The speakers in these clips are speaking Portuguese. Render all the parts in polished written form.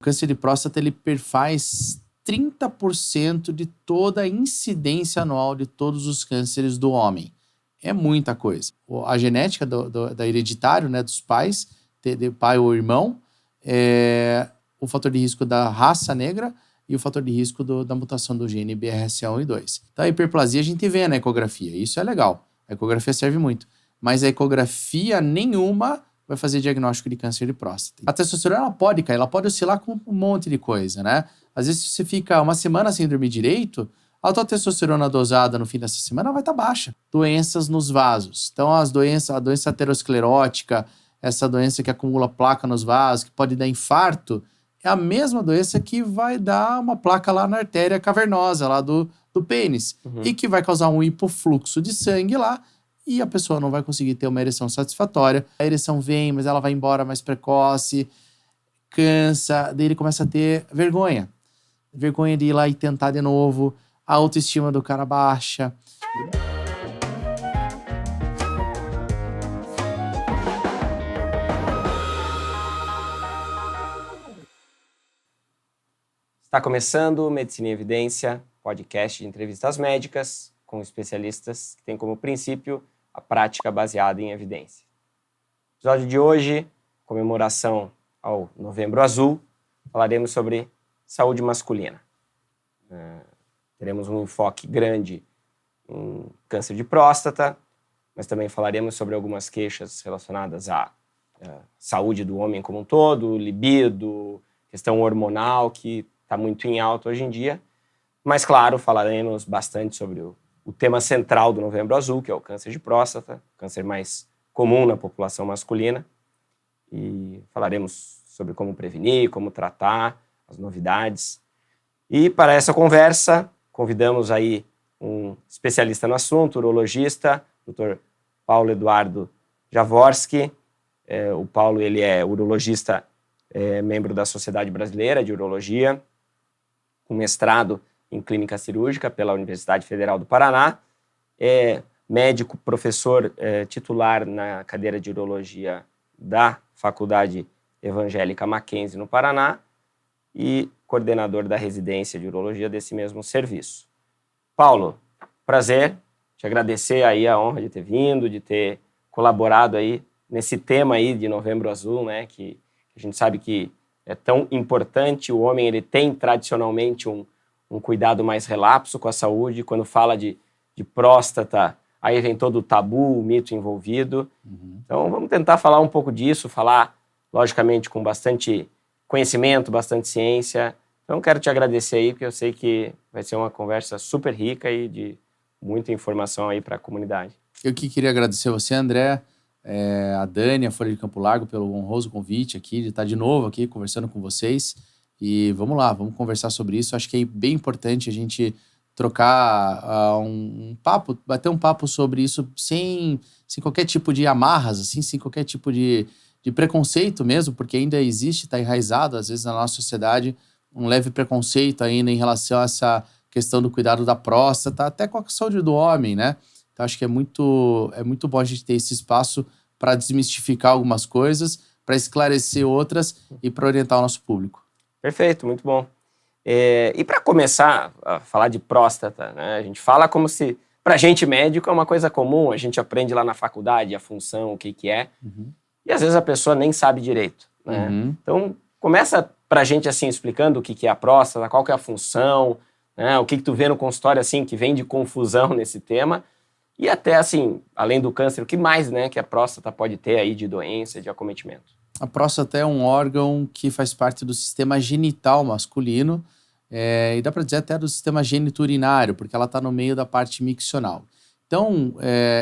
O câncer de próstata, ele perfaz 30% de toda a incidência anual de todos os cânceres do homem. É muita coisa. A genética da hereditário, né, dos pais, de pai ou irmão, o fator de risco da raça negra e o fator de risco da mutação do gene BRCA1 e 2. Então, a hiperplasia a gente vê na ecografia. Isso é legal. A ecografia serve muito. Mas a ecografia nenhuma vai fazer diagnóstico de câncer de próstata. A testosterona ela pode cair, ela pode oscilar com um monte de coisa, né? Às vezes, se você fica uma semana sem dormir direito, a tua testosterona dosada no fim dessa semana vai estar baixa. Doenças nos vasos. Então, a doença aterosclerótica, essa doença que acumula placa nos vasos, que pode dar infarto, é a mesma doença que vai dar uma placa lá na artéria cavernosa, lá do pênis, e que vai causar um hipofluxo de sangue lá, e a pessoa não vai conseguir ter uma ereção satisfatória. A ereção vem, mas ela vai embora mais precoce, cansa, daí ele começa a ter vergonha. Vergonha de ir lá e tentar de novo, a autoestima do cara baixa. Está começando o Medicina em Evidência, podcast de entrevistas médicas com especialistas que têm como princípio a prática baseada em evidência. No episódio de hoje, comemoração ao Novembro Azul, falaremos sobre saúde masculina. Teremos um enfoque grande em câncer de próstata, mas também falaremos sobre algumas queixas relacionadas à saúde do homem como um todo, libido, questão hormonal, que está muito em alta hoje em dia. Mas, claro, falaremos bastante sobre o tema central do Novembro Azul, que é o câncer de próstata, câncer mais comum na população masculina. E falaremos sobre como prevenir, como tratar, as novidades. E para essa conversa, convidamos aí um especialista no assunto, urologista, Dr. Paulo Eduardo Jaworski. O Paulo ele é urologista, membro da Sociedade Brasileira de Urologia, com mestrado em Clínica Cirúrgica pela Universidade Federal do Paraná, é médico, professor titular na cadeira de Urologia da Faculdade Evangélica Mackenzie, no Paraná, e coordenador da residência de Urologia desse mesmo serviço. Paulo, prazer, te agradecer aí a honra de ter vindo, de ter colaborado aí nesse tema aí de Novembro Azul, né, que a gente sabe que é tão importante. O homem ele tem tradicionalmente um cuidado mais relapso com a saúde. Quando fala de próstata, aí vem todo o tabu, o mito envolvido. Então vamos tentar falar um pouco disso, falar logicamente com bastante conhecimento, bastante ciência. Então quero te agradecer aí, porque eu sei que vai ser uma conversa super rica e de muita informação aí para a comunidade. Eu que queria agradecer a você, André, a Dani, a Folha de Campo Largo, pelo honroso convite aqui, de estar de novo aqui conversando com vocês. E vamos lá, vamos conversar sobre isso. Acho que é bem importante a gente trocar um papo, bater um papo sobre isso sem qualquer tipo de amarras, assim, sem qualquer tipo de preconceito mesmo, porque ainda existe, está enraizado, às vezes, na nossa sociedade, um leve preconceito ainda em relação a essa questão do cuidado da próstata, até com a saúde do homem, né? Então, acho que é muito bom a gente ter esse espaço para desmistificar algumas coisas, para esclarecer outras e para orientar o nosso público. Perfeito, muito bom. E para começar a falar de próstata, né, a gente fala como se, para a gente médico, é uma coisa comum, a gente aprende lá na faculdade a função, o que é, e às vezes a pessoa nem sabe direito, né? Então, começa para a gente assim, explicando o que é a próstata, qual que é a função, né, o que tu vê no consultório assim, que vem de confusão nesse tema, e até assim, além do câncer, o que mais, né, que a próstata pode ter aí de doença, de acometimento? A próstata é um órgão que faz parte do sistema genital masculino, e dá para dizer até do sistema geniturinário, porque ela está no meio da parte miccional. Então,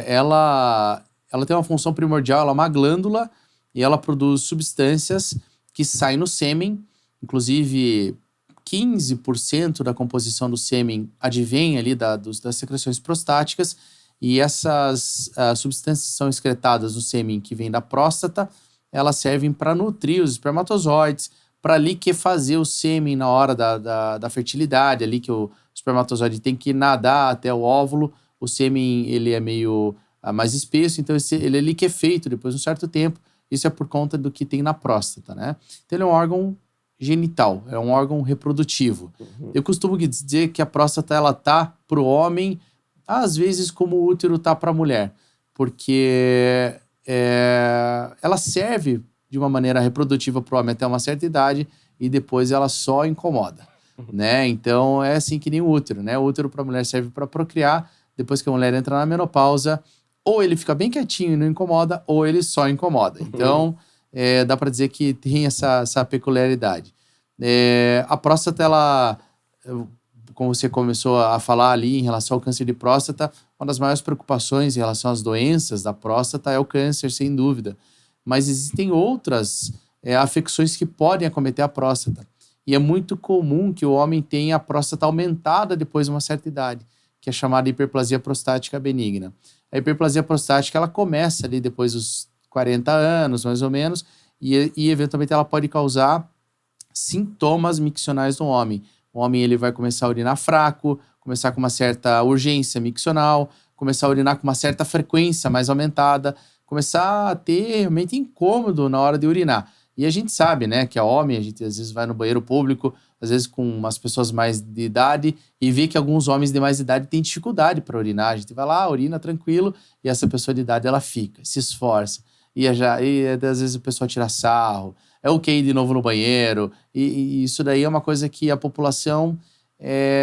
ela tem uma função primordial, ela é uma glândula e ela produz substâncias que saem no sêmen, inclusive 15% da composição do sêmen advém ali das secreções prostáticas, e essas substâncias são excretadas no sêmen que vem da próstata. Elas servem para nutrir os espermatozoides, para liquefazer o sêmen na hora da fertilidade, ali que o espermatozoide tem que nadar até o óvulo. O sêmen ele é meio mais espesso, então ele é liquefeito depois de um certo tempo. Isso é por conta do que tem na próstata, né? Então ele é um órgão genital, é um órgão reprodutivo. Eu costumo dizer que a próstata, ela tá para o homem, às vezes como o útero tá para a mulher, porque ela serve de uma maneira reprodutiva para o homem até uma certa idade e depois ela só incomoda, né? Então é assim que nem o útero, né? O útero para a mulher serve para procriar, depois que a mulher entra na menopausa, ou ele fica bem quietinho e não incomoda, ou ele só incomoda. Então dá para dizer que tem essa peculiaridade. A próstata, ela, como você começou a falar ali em relação ao câncer de próstata, uma das maiores preocupações em relação às doenças da próstata é o câncer, sem dúvida. Mas existem outras afecções que podem acometer a próstata. E é muito comum que o homem tenha a próstata aumentada depois de uma certa idade, que é chamada hiperplasia prostática benigna. A hiperplasia prostática, ela começa ali depois dos 40 anos, mais ou menos, e eventualmente ela pode causar sintomas miccionais no homem. O homem, ele vai começar a urinar fraco, começar com uma certa urgência miccional, começar a urinar com uma certa frequência mais aumentada, começar a ter realmente incômodo na hora de urinar. E a gente sabe, né, que a homem, a gente às vezes vai no banheiro público, às vezes com umas pessoas mais de idade, e vê que alguns homens de mais idade têm dificuldade para urinar. A gente vai lá, urina tranquilo, e essa pessoa de idade, ela fica, se esforça. E às vezes o pessoal tira sarro, é ok ir de novo no banheiro, e isso daí é uma coisa que a população,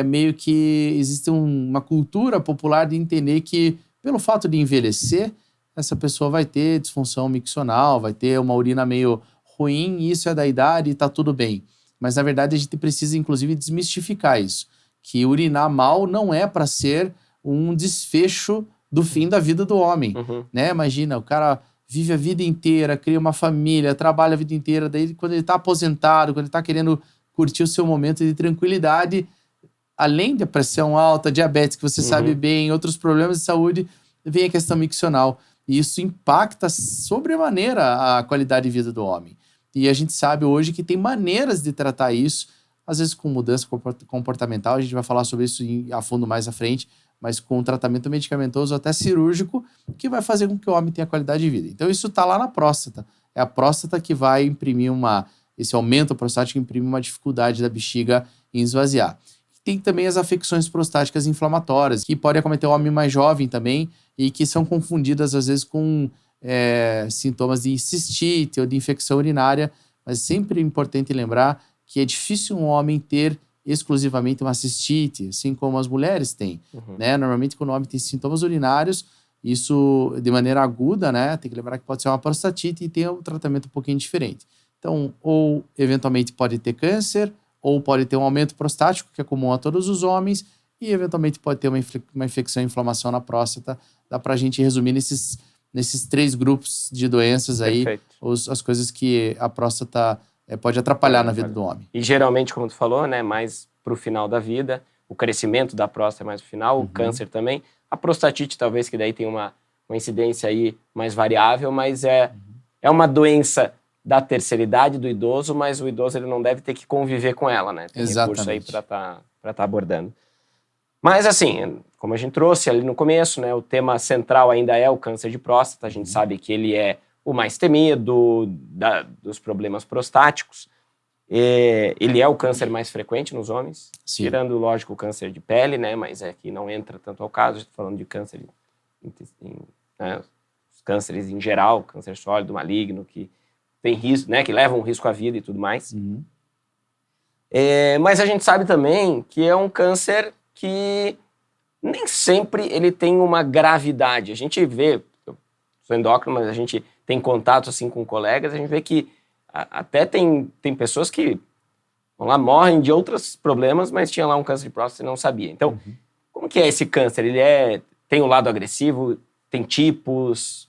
meio que existe uma cultura popular de entender que, pelo fato de envelhecer, essa pessoa vai ter disfunção miccional, vai ter uma urina meio ruim, e isso é da idade e tá tudo bem. Mas, na verdade, a gente precisa, inclusive, desmistificar isso. Que urinar mal não é para ser um desfecho do fim da vida do homem. Né? Imagina, o cara vive a vida inteira, cria uma família, trabalha a vida inteira, daí quando ele tá aposentado, quando ele tá querendo curtir o seu momento de tranquilidade, além da pressão alta, diabetes, que você sabe bem, outros problemas de saúde, vem a questão miccional. E isso impacta sobremaneira a qualidade de vida do homem. E a gente sabe hoje que tem maneiras de tratar isso, às vezes com mudança comportamental, a gente vai falar sobre isso a fundo mais à frente, mas com tratamento medicamentoso até cirúrgico, que vai fazer com que o homem tenha qualidade de vida. Então isso está lá na próstata. É a próstata que vai imprimir esse aumento prostático imprime uma dificuldade da bexiga em esvaziar. Tem também as afecções prostáticas inflamatórias, que podem acometer o homem mais jovem também, e que são confundidas às vezes com sintomas de cistite ou de infecção urinária, mas sempre é importante lembrar que é difícil um homem ter exclusivamente uma cistite, assim como as mulheres têm, né? Normalmente, quando o homem tem sintomas urinários, isso de maneira aguda, né? Tem que lembrar que pode ser uma prostatite e tem um tratamento um pouquinho diferente. Então, ou eventualmente pode ter câncer, ou pode ter um aumento prostático, que é comum a todos os homens, e eventualmente pode ter uma infecção e inflamação na próstata. Dá pra gente resumir nesses 3 grupos de doenças aí, as coisas que a próstata pode atrapalhar na vida do homem. E geralmente, como tu falou, né, mais pro final da vida, o crescimento da próstata é mais pro final, o câncer também. A prostatite talvez, que daí tem uma incidência aí mais variável, mas é uma doença da terceira idade do idoso, mas o idoso ele não deve ter que conviver com ela, né? Tem recurso aí para tá abordando. Mas assim, como a gente trouxe ali no começo, né, o tema central ainda é o câncer de próstata. A gente sabe que ele é o mais temido dos problemas prostáticos. Ele é o câncer mais frequente nos homens, tirando, lógico, o câncer de pele, né, mas que não entra tanto ao caso. A gente tá falando de câncer, né, os cânceres em geral, câncer sólido, maligno, que tem risco, né, que levam um risco à vida e tudo mais. Mas a gente sabe também que é um câncer que nem sempre ele tem uma gravidade. A gente vê, eu sou endócrino, mas a gente tem contato assim com colegas, a gente vê que até tem pessoas que vão lá, morrem de outros problemas, mas tinha lá um câncer de próstata e não sabia. Então, como que é esse câncer? Ele tem um lado agressivo, tem tipos?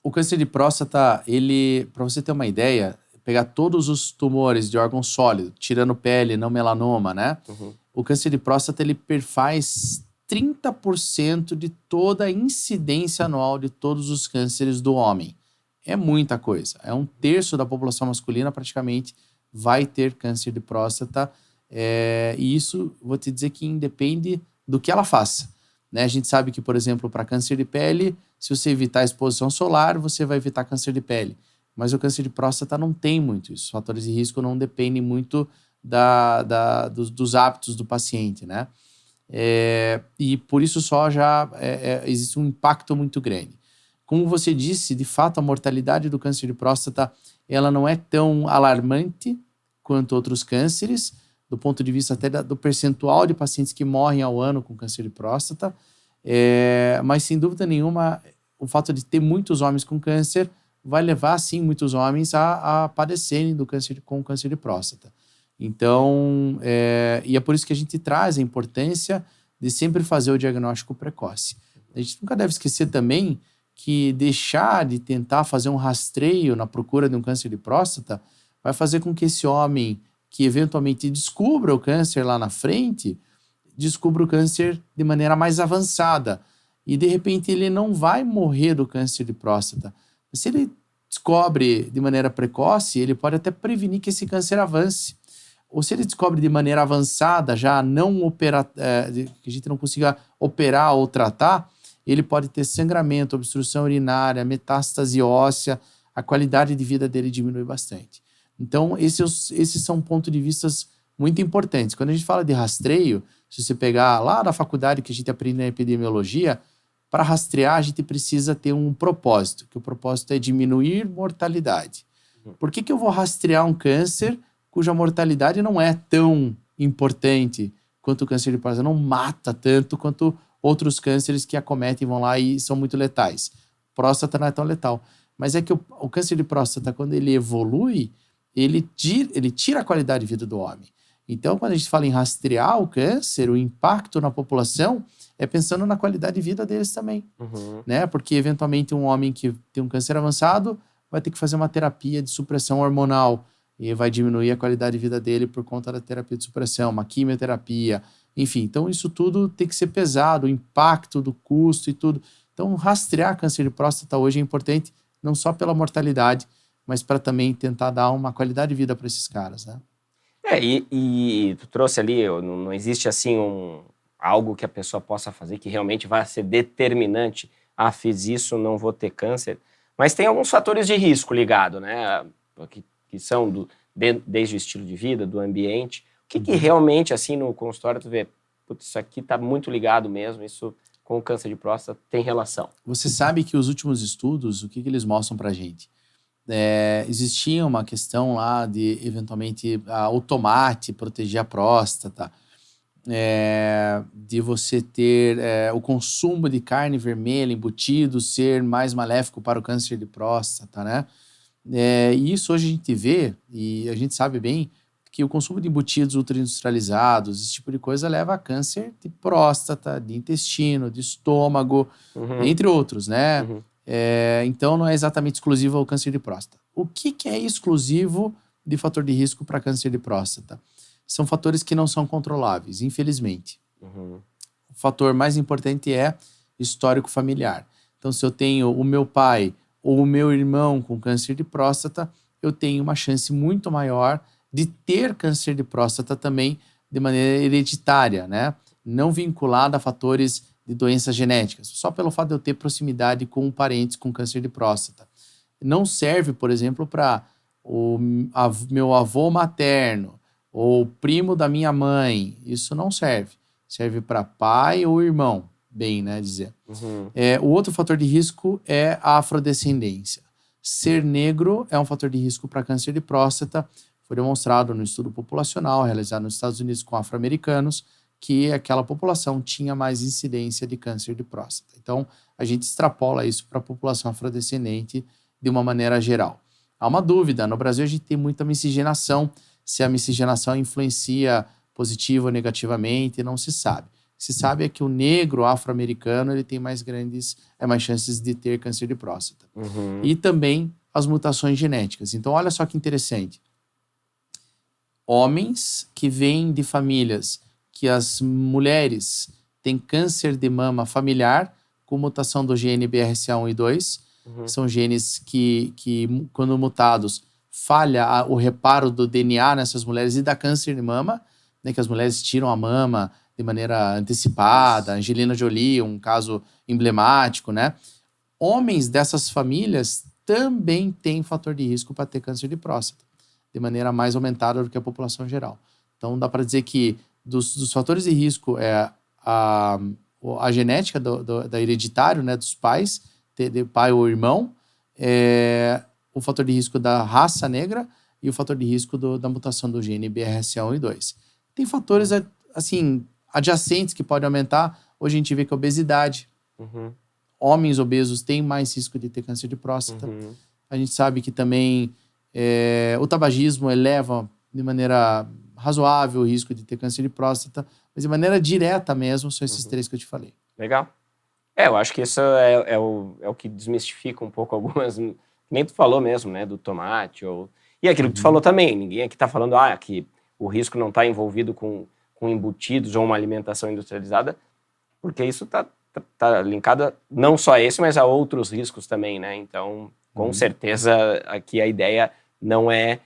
O câncer de próstata, para você ter uma ideia, pegar todos os tumores de órgão sólido, tirando pele, não melanoma, né? O câncer de próstata, ele perfaz 30% de toda a incidência anual de todos os cânceres do homem. É muita coisa. É 1/3 da população masculina, praticamente, vai ter câncer de próstata. E isso, vou te dizer que independe do que ela faça. Né? A gente sabe que, por exemplo, para câncer de pele, se você evitar a exposição solar, você vai evitar câncer de pele. Mas o câncer de próstata não tem muito isso. Os fatores de risco não dependem muito dos hábitos do paciente, né? E por isso só já existe um impacto muito grande. Como você disse, de fato, a mortalidade do câncer de próstata ela não é tão alarmante quanto outros cânceres, do ponto de vista até do percentual de pacientes que morrem ao ano com câncer de próstata. Mas, sem dúvida nenhuma, o fato de ter muitos homens com câncer vai levar, sim, muitos homens a padecerem com câncer de próstata. Então, e é por isso que a gente traz a importância de sempre fazer o diagnóstico precoce. A gente nunca deve esquecer também que deixar de tentar fazer um rastreio na procura de um câncer de próstata vai fazer com que esse homem que eventualmente descubra o câncer lá na frente, descubra o câncer de maneira mais avançada. E, de repente, ele não vai morrer do câncer de próstata. Se ele descobre de maneira precoce, ele pode até prevenir que esse câncer avance. Ou se ele descobre de maneira avançada, já não que a gente não consiga operar ou tratar, ele pode ter sangramento, obstrução urinária, metástase óssea, a qualidade de vida dele diminui bastante. Então, esses são pontos de vista muito importantes. Quando a gente fala de rastreio, se você pegar lá na faculdade que a gente aprende na epidemiologia, para rastrear a gente precisa ter um propósito, que o propósito é diminuir mortalidade. Por que eu vou rastrear um câncer cuja mortalidade não é tão importante quanto o câncer de próstata, não mata tanto quanto outros cânceres que acometem, vão lá e são muito letais. Próstata não é tão letal. Mas é que o câncer de próstata, quando ele evolui, ele tira a qualidade de vida do homem. Então, quando a gente fala em rastrear o câncer, o impacto na população é pensando na qualidade de vida deles também. Né? Porque, eventualmente, um homem que tem um câncer avançado vai ter que fazer uma terapia de supressão hormonal e vai diminuir a qualidade de vida dele por conta da terapia de supressão, uma quimioterapia, enfim. Então, isso tudo tem que ser pesado, o impacto do custo e tudo. Então, rastrear câncer de próstata hoje é importante, não só pela mortalidade, mas para também tentar dar uma qualidade de vida para esses caras, né? E tu trouxe ali, não existe assim algo que a pessoa possa fazer que realmente vai ser determinante. Ah, fiz isso, não vou ter câncer. Mas tem alguns fatores de risco ligado, né? Que são desde o estilo de vida, do ambiente. O que realmente, assim, no consultório, tu vê, putz, isso aqui tá muito ligado mesmo, isso com o câncer de próstata tem relação. Você sabe que os últimos estudos, o que eles mostram pra gente? Existia uma questão lá de, eventualmente, o tomate proteger a próstata, de você ter o consumo de carne vermelha, embutido, ser mais maléfico para o câncer de próstata, né? E isso hoje a gente vê, e a gente sabe bem, que o consumo de embutidos ultra-industrializados, esse tipo de coisa, leva a câncer de próstata, de intestino, de estômago, entre outros, né? Então, não é exatamente exclusivo ao câncer de próstata. O que é exclusivo de fator de risco para câncer de próstata? São fatores que não são controláveis, infelizmente. O fator mais importante é histórico familiar. Então, se eu tenho o meu pai ou o meu irmão com câncer de próstata, eu tenho uma chance muito maior de ter câncer de próstata também de maneira hereditária, né? Não vinculada a fatores de doenças genéticas, só pelo fato de eu ter proximidade com parentes com câncer de próstata. Não serve, por exemplo, para o meu avô materno ou primo da minha mãe. Isso não serve. Serve para pai ou irmão, bem, né, dizer. O outro fator de risco é a afrodescendência. Ser negro é um fator de risco para câncer de próstata. Foi demonstrado no estudo populacional realizado nos Estados Unidos com afro-americanos que aquela população tinha mais incidência de câncer de próstata. Então, a gente extrapola isso para a população afrodescendente de uma maneira geral. Há uma dúvida, no Brasil a gente tem muita miscigenação, se a miscigenação influencia positivo ou negativamente, não se sabe. O que se sabe é que o negro afro-americano ele tem mais chances de ter câncer de próstata. E também as mutações genéticas. Então, olha só que interessante. Homens que vêm de famílias que as mulheres têm câncer de mama familiar com mutação do gene BRCA1 e 2, que são genes que, quando mutados, falha o reparo do DNA nessas mulheres e dá câncer de mama, né, que as mulheres tiram a mama de maneira antecipada, Angelina Jolie, um caso emblemático, né? Homens dessas famílias também tem fator de risco para ter câncer de próstata, de maneira mais aumentada do que a população geral. Então, dá para dizer que dos fatores de risco é a genética da hereditário, né, dos pais, de pai ou irmão, o fator de risco da raça negra e o fator de risco da mutação do gene BRCA1 e 2. Tem fatores, assim, adjacentes que podem aumentar. Hoje a gente vê que a obesidade, homens obesos têm mais risco de ter câncer de próstata. A gente sabe que também o tabagismo eleva de maneira razoável o risco de ter câncer de próstata, mas de maneira direta mesmo, são esses três que eu te falei. Legal. Eu acho que isso é o que desmistifica um pouco algumas... Nem tu falou mesmo, né, do tomate. E aquilo que tu falou também, ninguém aqui está falando que o risco não está envolvido com embutidos ou uma alimentação industrializada, porque isso está linkado não só a esse, mas a outros riscos também, né? Então, com certeza, aqui a ideia não é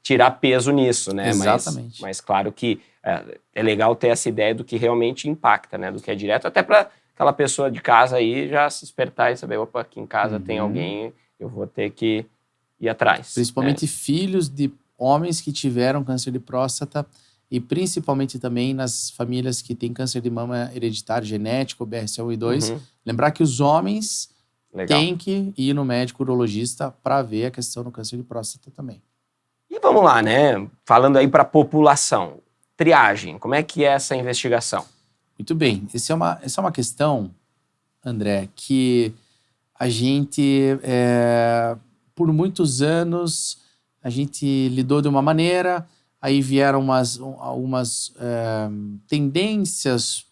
tirar peso nisso, né? Exatamente. Mas claro que é legal ter essa ideia do que realmente impacta, né? Do que é direto, até para aquela pessoa de casa aí já se espertar e saber, opa, aqui em casa tem alguém, eu vou ter que ir atrás. Principalmente filhos de homens que tiveram câncer de próstata e principalmente também nas famílias que têm câncer de mama hereditário genético, BRCA1 e 2. Lembrar que os homens têm que ir no médico urologista para ver a questão do câncer de próstata também. E vamos lá, né? Falando aí para a população. Triagem, como é que é essa investigação? Muito bem. Essa é uma questão, André, que a gente, por muitos anos, a gente lidou de uma maneira, aí vieram algumas tendências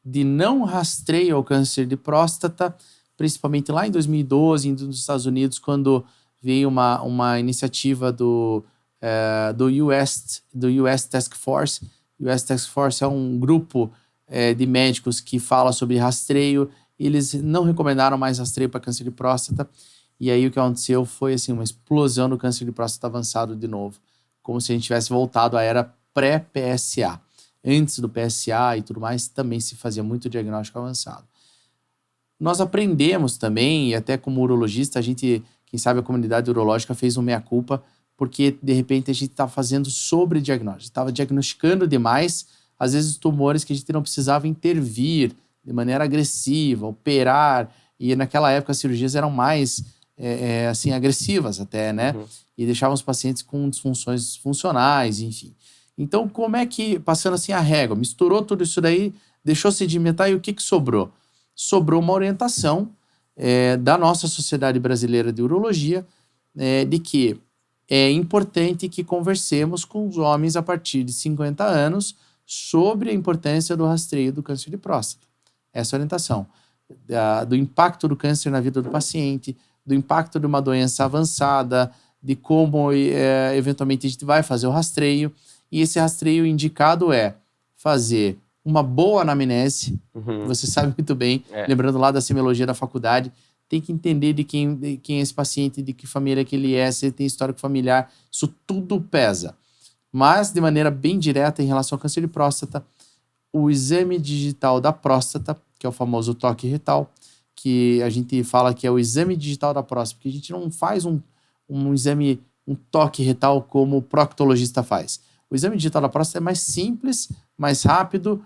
de não rastreio ao câncer de próstata, principalmente lá em 2012, nos Estados Unidos, quando veio uma iniciativa do US Task Force. O US Task Force é um grupo de médicos que fala sobre rastreio. Eles não recomendaram mais rastreio para câncer de próstata. E aí o que aconteceu foi assim, uma explosão do câncer de próstata avançado de novo. Como se a gente tivesse voltado à era pré-PSA. Antes do PSA e tudo mais, também se fazia muito diagnóstico avançado. Nós aprendemos também, e até como urologista, a gente, quem sabe a comunidade urológica fez um meia-culpa, porque de repente a gente estava fazendo sobrediagnóstico, estava diagnosticando demais, às vezes tumores que a gente não precisava intervir de maneira agressiva, operar, e naquela época as cirurgias eram mais assim, agressivas até, né? E deixavam os pacientes com disfunções funcionais, enfim. Então, como é que, passando assim a régua, misturou tudo isso daí, deixou sedimentar, e o que sobrou? Sobrou uma orientação da nossa Sociedade Brasileira de Urologia, de que é importante que conversemos com os homens a partir de 50 anos sobre a importância do rastreio do câncer de próstata. Essa orientação. Do impacto do câncer na vida do paciente, do impacto de uma doença avançada, de como eventualmente a gente vai fazer o rastreio. E esse rastreio indicado é fazer uma boa anamnese, você sabe muito bem, lembrando lá da semiologia da faculdade, tem que entender de quem é esse paciente, de que família que ele é, se ele tem histórico familiar, isso tudo pesa. Mas, de maneira bem direta, em relação ao câncer de próstata, o exame digital da próstata, que é o famoso toque retal, que a gente fala que é o exame digital da próstata, porque a gente não faz um exame, um toque retal como o proctologista faz. O exame digital da próstata é mais simples, mais rápido,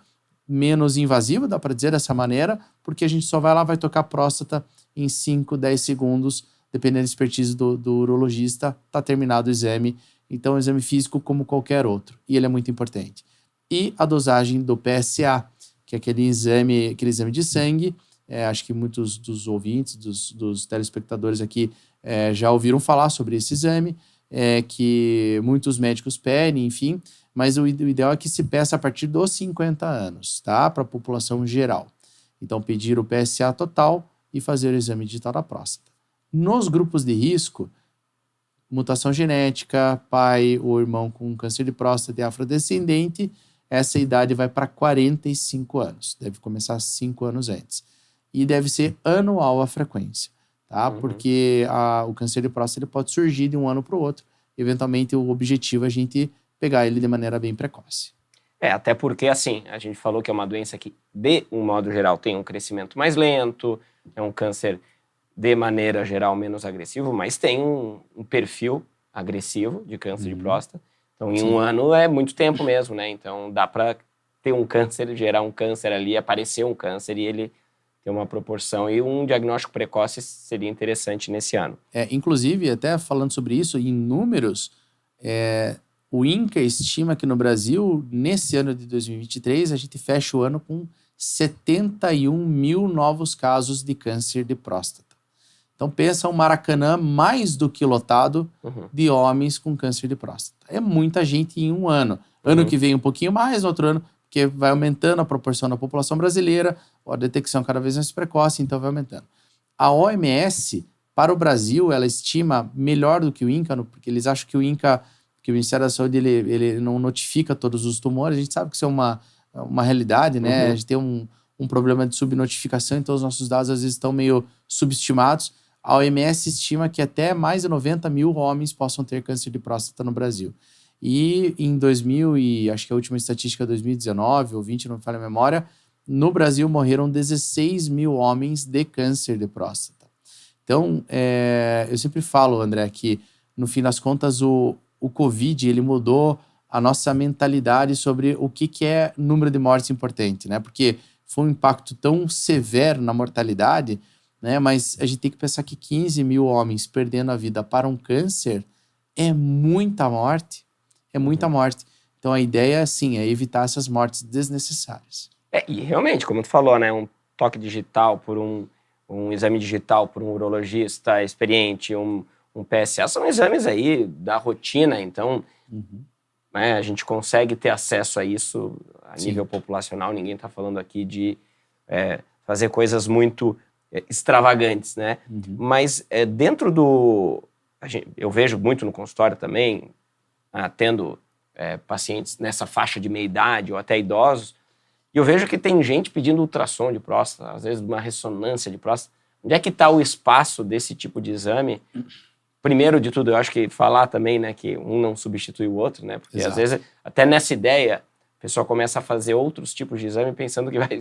menos invasivo, dá para dizer dessa maneira, porque a gente só vai lá, vai tocar a próstata em 5, 10 segundos, dependendo da expertise do urologista, está terminado o exame. Então, é um exame físico como qualquer outro, e ele é muito importante. E a dosagem do PSA, que é aquele exame de sangue, acho que muitos dos ouvintes, dos telespectadores aqui já ouviram falar sobre esse exame, que muitos médicos pedem, enfim, mas o ideal é que se peça a partir dos 50 anos, tá? Para a população geral. Então, pedir o PSA total e fazer o exame digital da próstata. Nos grupos de risco, mutação genética, pai ou irmão com câncer de próstata e afrodescendente, essa idade vai para 45 anos. Deve começar 5 anos antes. E deve ser anual a frequência, tá? Porque o câncer de próstata ele pode surgir de um ano para o outro. Eventualmente, o objetivo é a gente pegar ele de maneira bem precoce. Até porque, assim, a gente falou que é uma doença que, de um modo geral, tem um crescimento mais lento, é um câncer de maneira geral, menos agressivo, mas tem um perfil agressivo de câncer de próstata. Então, em um ano é muito tempo mesmo, né? Então, dá para ter um câncer, gerar um câncer ali, aparecer um câncer e ele ter uma proporção. E um diagnóstico precoce seria interessante nesse ano. Inclusive, até falando sobre isso, em números, o INCA estima que no Brasil, nesse ano de 2023, a gente fecha o ano com 71 mil novos casos de câncer de próstata. Então pensa um Maracanã mais do que lotado de homens com câncer de próstata. É muita gente em um ano. Ano que vem um pouquinho mais, no outro ano, porque vai aumentando a proporção da população brasileira, a detecção cada vez mais precoce, então vai aumentando. A OMS, para o Brasil, ela estima melhor do que o INCA, porque eles acham que o INCA, que o Ministério da Saúde, ele não notifica todos os tumores. A gente sabe que isso é uma realidade, né? A gente tem um problema de subnotificação, então os nossos dados às vezes estão meio subestimados. A OMS estima que até mais de 90 mil homens possam ter câncer de próstata no Brasil. E em acho que a última estatística é 2019 ou 20, não me falha a memória, no Brasil morreram 16 mil homens de câncer de próstata. Então, eu sempre falo, André, que no fim das contas o Covid, ele mudou a nossa mentalidade sobre o que é número de mortes importante, né? Porque foi um impacto tão severo na mortalidade, né? Mas a gente tem que pensar que 15 mil homens perdendo a vida para um câncer é muita morte. É muita morte. Então a ideia, sim, é evitar essas mortes desnecessárias. E realmente, como tu falou, né? Um toque digital por um exame digital por um urologista experiente, um PSA, são exames aí da rotina, então né, a gente consegue ter acesso a isso a nível populacional. Ninguém está falando aqui de fazer coisas muito extravagantes, né? Mas dentro eu vejo muito no consultório também, tendo pacientes nessa faixa de meia-idade ou até idosos, e eu vejo que tem gente pedindo ultrassom de próstata, às vezes uma ressonância de próstata. Onde é que está o espaço desse tipo de exame? Primeiro de tudo, eu acho que falar também, né, que um não substitui o outro, né? Porque às vezes, até nessa ideia, a pessoa começa a fazer outros tipos de exame pensando que vai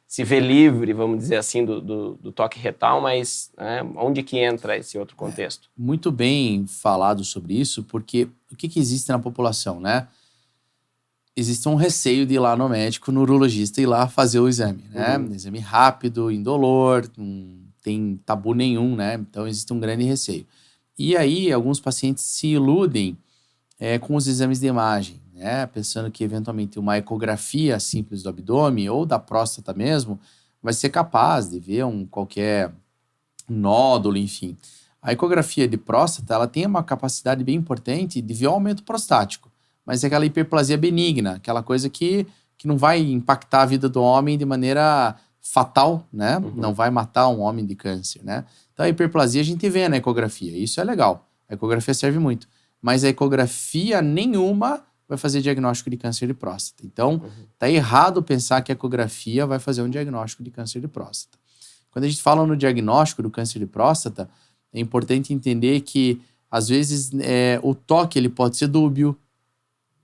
se ver livre, vamos dizer assim, do toque retal, mas onde que entra esse outro contexto? Muito bem falado sobre isso, porque o que existe na população, né? Existe um receio de ir lá no médico, no urologista, ir lá fazer o exame, né? Exame rápido, indolor, não tem tabu nenhum, né? Então existe um grande receio. E aí alguns pacientes se iludem com os exames de imagem, né? Pensando que eventualmente uma ecografia simples do abdômen ou da próstata mesmo vai ser capaz de ver qualquer nódulo, enfim. A ecografia de próstata, ela tem uma capacidade bem importante de ver o aumento prostático, mas é aquela hiperplasia benigna, aquela coisa que não vai impactar a vida do homem de maneira fatal, né? Não vai matar um homem de câncer, né? Então a hiperplasia a gente vê na ecografia, isso é legal. A ecografia serve muito, mas a ecografia nenhuma vai fazer diagnóstico de câncer de próstata. Então, tá errado pensar que a ecografia vai fazer um diagnóstico de câncer de próstata. Quando a gente fala no diagnóstico do câncer de próstata, é importante entender que, às vezes, o toque ele pode ser dúbio,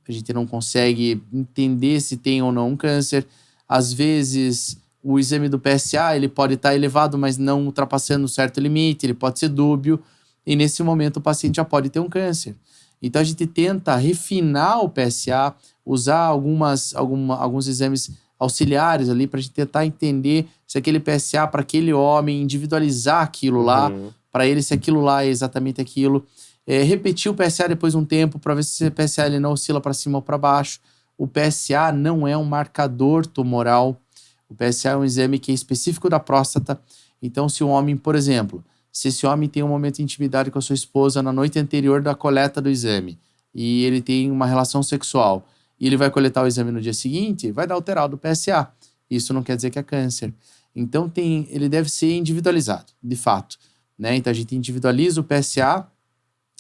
a gente não consegue entender se tem ou não um câncer. Às vezes, o exame do PSA ele pode estar elevado, mas não ultrapassando um certo limite, ele pode ser dúbio, e nesse momento o paciente já pode ter um câncer. Então, a gente tenta refinar o PSA, usar alguns exames auxiliares ali para a gente tentar entender se aquele PSA para aquele homem, individualizar aquilo lá, para ele se aquilo lá é exatamente aquilo. Repetir o PSA depois de um tempo para ver se o PSA ele não oscila para cima ou para baixo. O PSA não é um marcador tumoral. O PSA é um exame que é específico da próstata. Então, se um homem, por exemplo, se esse homem tem um momento de intimidade com a sua esposa na noite anterior da coleta do exame e ele tem uma relação sexual e ele vai coletar o exame no dia seguinte, vai dar alterado do PSA. Isso não quer dizer que é câncer. Então, ele deve ser individualizado, de fato, né? Então, a gente individualiza o PSA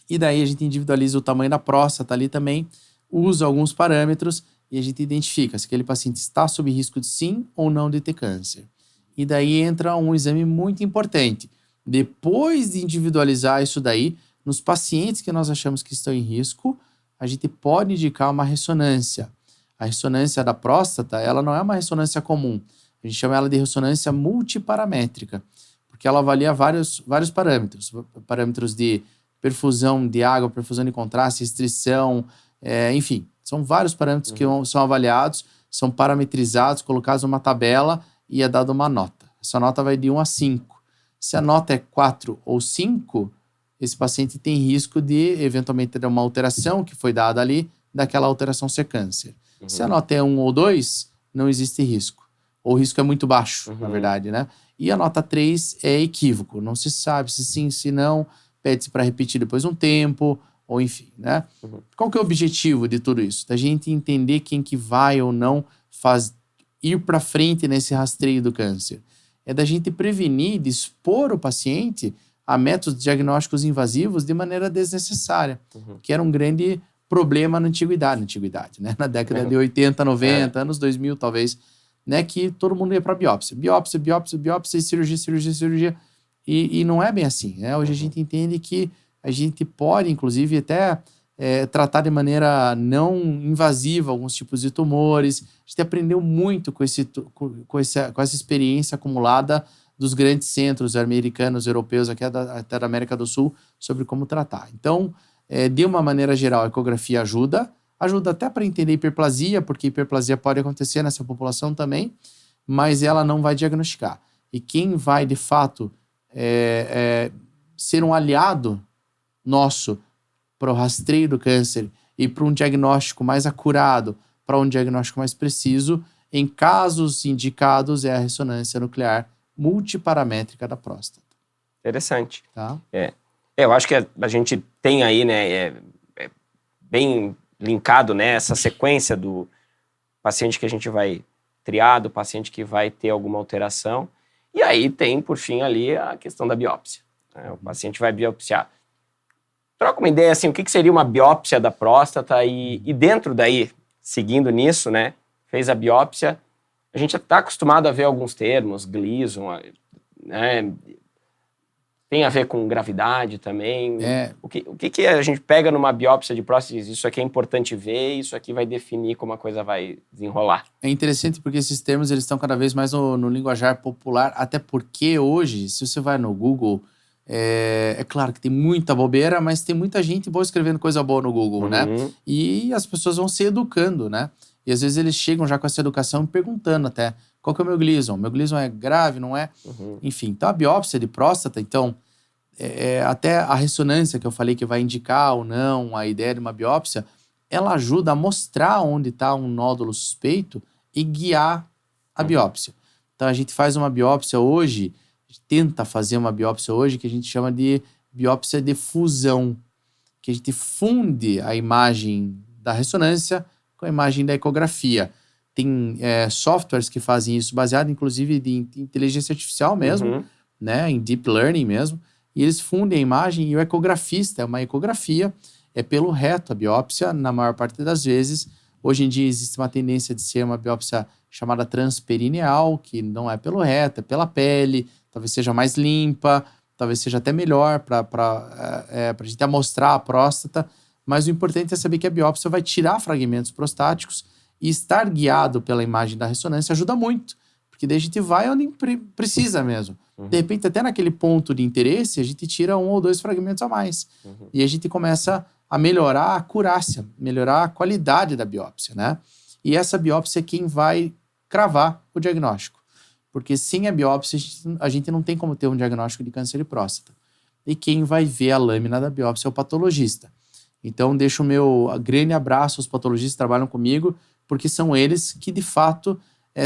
e daí a gente individualiza o tamanho da próstata ali também, usa alguns parâmetros e a gente identifica se aquele paciente está sob risco de sim ou não de ter câncer. E daí entra um exame muito importante. Depois de individualizar isso daí, nos pacientes que nós achamos que estão em risco, a gente pode indicar uma ressonância. A ressonância da próstata, ela não é uma ressonância comum. A gente chama ela de ressonância multiparamétrica. porque ela avalia vários parâmetros. Parâmetros de perfusão de água, perfusão de contraste, restrição, enfim. São vários parâmetros que são avaliados, são parametrizados, colocados numa tabela e é dada uma nota. Essa nota vai de 1 a 5. Se a nota é 4 ou 5, esse paciente tem risco de, eventualmente, ter uma alteração que foi dada ali, daquela alteração ser câncer. Se a nota é 1 ou 2, não existe risco. Ou o risco é muito baixo, na verdade, né? E a nota 3 é equívoco. Não se sabe se sim, se não. Pede-se para repetir depois de um tempo, ou enfim, né? Qual que é o objetivo de tudo isso? Da gente entender quem que vai ou não ir para frente nesse rastreio do câncer. É da gente prevenir, de expor o paciente a métodos diagnósticos invasivos de maneira desnecessária, que era um grande problema na antiguidade, né? Na década de 80, 90, anos 2000 talvez, né? Que todo mundo ia para biópsia, cirurgia. E não é bem assim, né? Hoje a gente entende que a gente pode, inclusive, até tratar de maneira não invasiva alguns tipos de tumores. A gente aprendeu muito com essa experiência acumulada dos grandes centros americanos, europeus, até da América do Sul, sobre como tratar. Então, de uma maneira geral, a ecografia ajuda até para entender hiperplasia, porque hiperplasia pode acontecer nessa população também, mas ela não vai diagnosticar. E quem vai, de fato, ser um aliado nosso para o rastreio do câncer e para um diagnóstico mais acurado, para um diagnóstico mais preciso, em casos indicados, é a ressonância nuclear multiparamétrica da próstata. Interessante. Tá? Eu acho que a gente tem aí, né, bem linkado, né, essa sequência do paciente que a gente vai triar, do paciente que vai ter alguma alteração, e aí tem, por fim, ali a questão da biópsia. Né? O paciente vai biopsiar. Troca uma ideia, assim, o que seria uma biópsia da próstata e dentro daí, seguindo nisso, né, fez a biópsia, a gente está acostumado a ver alguns termos, Gleason, né, tem a ver com gravidade também. O que a gente pega numa biópsia de próstata e diz, isso aqui é importante ver, isso aqui vai definir como a coisa vai desenrolar? É interessante porque esses termos eles estão cada vez mais no linguajar popular, até porque hoje, se você vai no Google, é claro que tem muita bobeira, mas tem muita gente boa escrevendo coisa boa no Google, né? E as pessoas vão se educando, né? E às vezes eles chegam já com essa educação perguntando até, qual que é o meu Gleason? Meu Gleason é grave, não é? Enfim, então a biópsia de próstata, então, até a ressonância que eu falei que vai indicar ou não a ideia de uma biópsia, ela ajuda a mostrar onde está um nódulo suspeito e guiar a biópsia. Então a gente faz uma biópsia hoje, tenta fazer uma biópsia hoje que a gente chama de biópsia de fusão, que a gente funde a imagem da ressonância com a imagem da ecografia. Tem softwares que fazem isso, baseado inclusive em inteligência artificial mesmo, né, em deep learning mesmo, e eles fundem a imagem e o ecografista, é uma ecografia, é pelo reto a biópsia, na maior parte das vezes. Hoje em dia existe uma tendência de ser uma biópsia chamada transperineal, que não é pelo reto, é pela pele, talvez seja mais limpa, talvez seja até melhor para a gente amostrar a próstata, mas o importante é saber que a biópsia vai tirar fragmentos prostáticos e estar guiado pela imagem da ressonância ajuda muito, porque daí a gente vai onde precisa mesmo. De repente, até naquele ponto de interesse, a gente tira 1 ou 2 fragmentos a mais. E a gente começa a melhorar a acurácia, melhorar a qualidade da biópsia, né? E essa biópsia é quem vai cravar o diagnóstico. Porque sem a biópsia, a gente não tem como ter um diagnóstico de câncer de próstata. E quem vai ver a lâmina da biópsia é o patologista. Então, deixo o meu grande abraço aos patologistas que trabalham comigo, porque são eles que, de fato,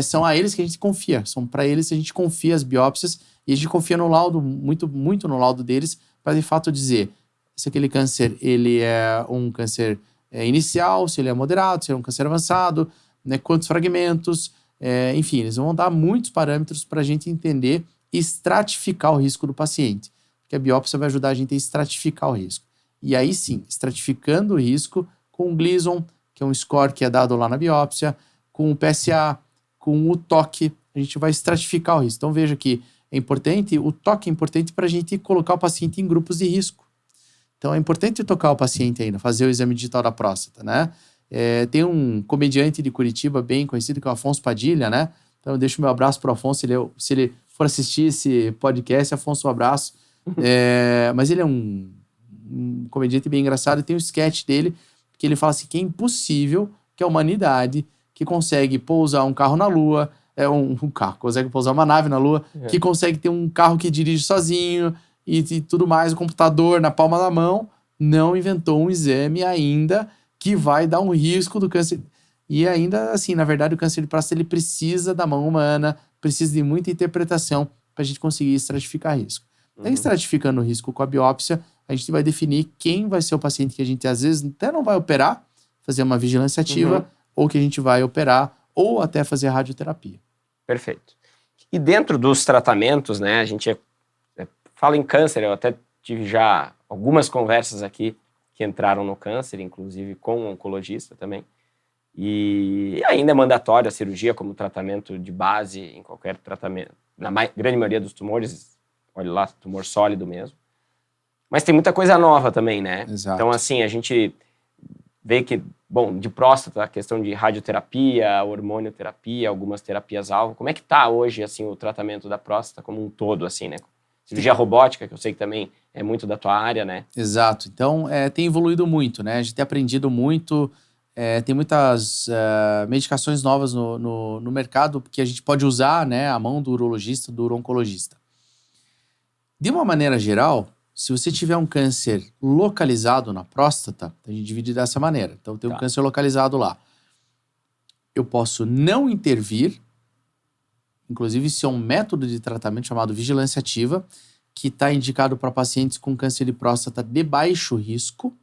são a eles que a gente confia. São para eles que a gente confia as biópsias e a gente confia no laudo, muito, muito no laudo deles, para, de fato, dizer se aquele câncer ele é um câncer inicial, se ele é moderado, se ele é um câncer avançado, né, quantos fragmentos, enfim, eles vão dar muitos parâmetros para a gente entender e estratificar o risco do paciente. Porque a biópsia vai ajudar a gente a estratificar o risco. E aí sim, estratificando o risco com o Gleason, que é um score que é dado lá na biópsia, com o PSA, com o toque, a gente vai estratificar o risco. Então veja que é importante, o toque é importante para a gente colocar o paciente em grupos de risco. Então é importante tocar o paciente ainda, fazer o exame digital da próstata, né? Tem um comediante de Curitiba bem conhecido que é o Afonso Padilha, né? Então eu deixo meu abraço para o Afonso, se ele for assistir esse podcast, Afonso, um abraço. Mas ele é um comediante bem engraçado, e tem um sketch dele que ele fala assim, que é impossível que a humanidade, que consegue pousar um carro na Lua, consegue pousar uma nave na Lua, que consegue ter um carro que dirige sozinho e tudo mais, o computador na palma da mão, não inventou um exame ainda que vai dar um risco do câncer. E ainda assim, na verdade, o câncer de próstata ele precisa da mão humana, precisa de muita interpretação para a gente conseguir estratificar risco. Daí, estratificando o risco com a biópsia, a gente vai definir quem vai ser o paciente que a gente, às vezes, até não vai operar, fazer uma vigilância ativa, ou que a gente vai operar, ou até fazer radioterapia. Perfeito. E dentro dos tratamentos, né, a gente fala em câncer, eu até tive já algumas conversas aqui que entraram no câncer, inclusive com um oncologista também, e ainda é mandatório a cirurgia como tratamento de base em qualquer tratamento, na grande maioria dos tumores, olha lá, tumor sólido mesmo. Mas tem muita coisa nova também, né? Exato. Então, assim, a gente vê que, bom, de próstata, a questão de radioterapia, hormonioterapia, algumas terapias-alvo. Como é que tá hoje, assim, o tratamento da próstata como um todo, assim, né? Cirurgia robótica, que eu sei que também é muito da tua área, né? Exato. Então, tem evoluído muito, né? A gente tem aprendido muito, tem muitas medicações novas no mercado que a gente pode usar, né? A mão do urologista, do oncologista. De uma maneira geral, se você tiver um câncer localizado na próstata, a gente divide dessa maneira. Então, tem um câncer localizado lá. Eu posso não intervir, inclusive isso é um método de tratamento chamado vigilância ativa, que está indicado para pacientes com câncer de próstata de baixo risco.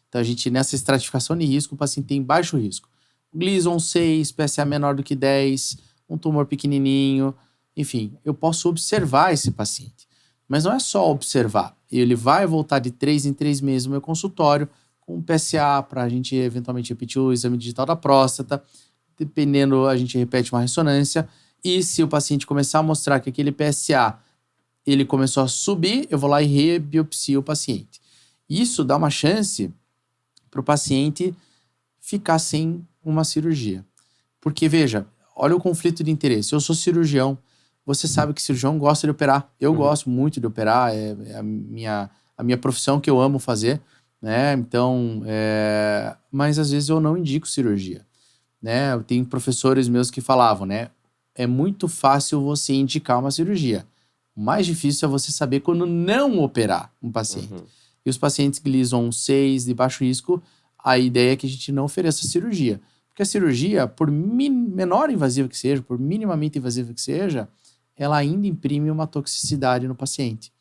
Então, a gente, nessa estratificação de risco, o paciente tem baixo risco. Gleason 6, PSA menor do que 10, um tumor pequenininho, enfim, eu posso observar esse paciente. Mas não é só observar. Ele vai voltar de 3 em 3 meses no meu consultório com um PSA para a gente eventualmente repetir o exame digital da próstata. Dependendo, a gente repete uma ressonância. E se o paciente começar a mostrar que aquele PSA ele começou a subir, eu vou lá e rebiopsio o paciente. Isso dá uma chance para o paciente ficar sem uma cirurgia. Porque, veja, olha o conflito de interesse. Eu sou cirurgião. Você sabe que cirurgião gosta de operar. Eu gosto muito de operar. É a minha profissão que eu amo fazer, né? Então, mas às vezes eu não indico cirurgia, né? Eu tenho professores meus que falavam, né? É muito fácil você indicar uma cirurgia. O mais difícil é você saber quando não operar um paciente. E os pacientes Gleason 6 de baixo risco, a ideia é que a gente não ofereça cirurgia. Porque a cirurgia, por menor invasiva que seja, por minimamente invasiva que seja, ela ainda imprime uma toxicidade no paciente.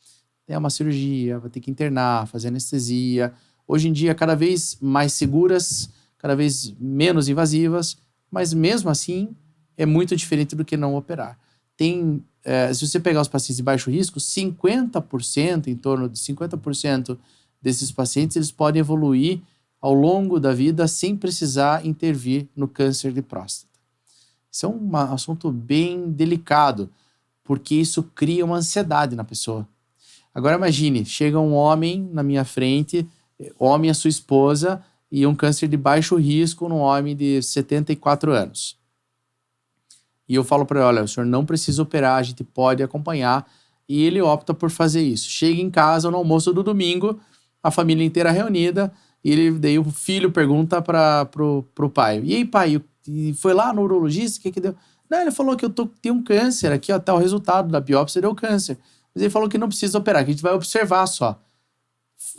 É uma cirurgia, vai ter que internar, fazer anestesia. Hoje em dia, cada vez mais seguras, cada vez menos invasivas, mas mesmo assim, é muito diferente do que não operar. Se você pegar os pacientes de baixo risco, 50%, em torno de 50% desses pacientes, eles podem evoluir ao longo da vida sem precisar intervir no câncer de próstata. Isso é um assunto bem delicado, porque isso cria uma ansiedade na pessoa. Agora imagine, chega um homem na minha frente, homem e a sua esposa, e um câncer de baixo risco num homem de 74 anos. E eu falo para ele, olha, o senhor não precisa operar, a gente pode acompanhar, e ele opta por fazer isso. Chega em casa no almoço do domingo, a família inteira reunida, e daí o filho pergunta pro pai, e aí pai, foi lá no urologista, o que deu? Não, ele falou que eu tenho um câncer aqui, ó, tá o resultado da biópsia, deu câncer. Mas ele falou que não precisa operar, que a gente vai observar só.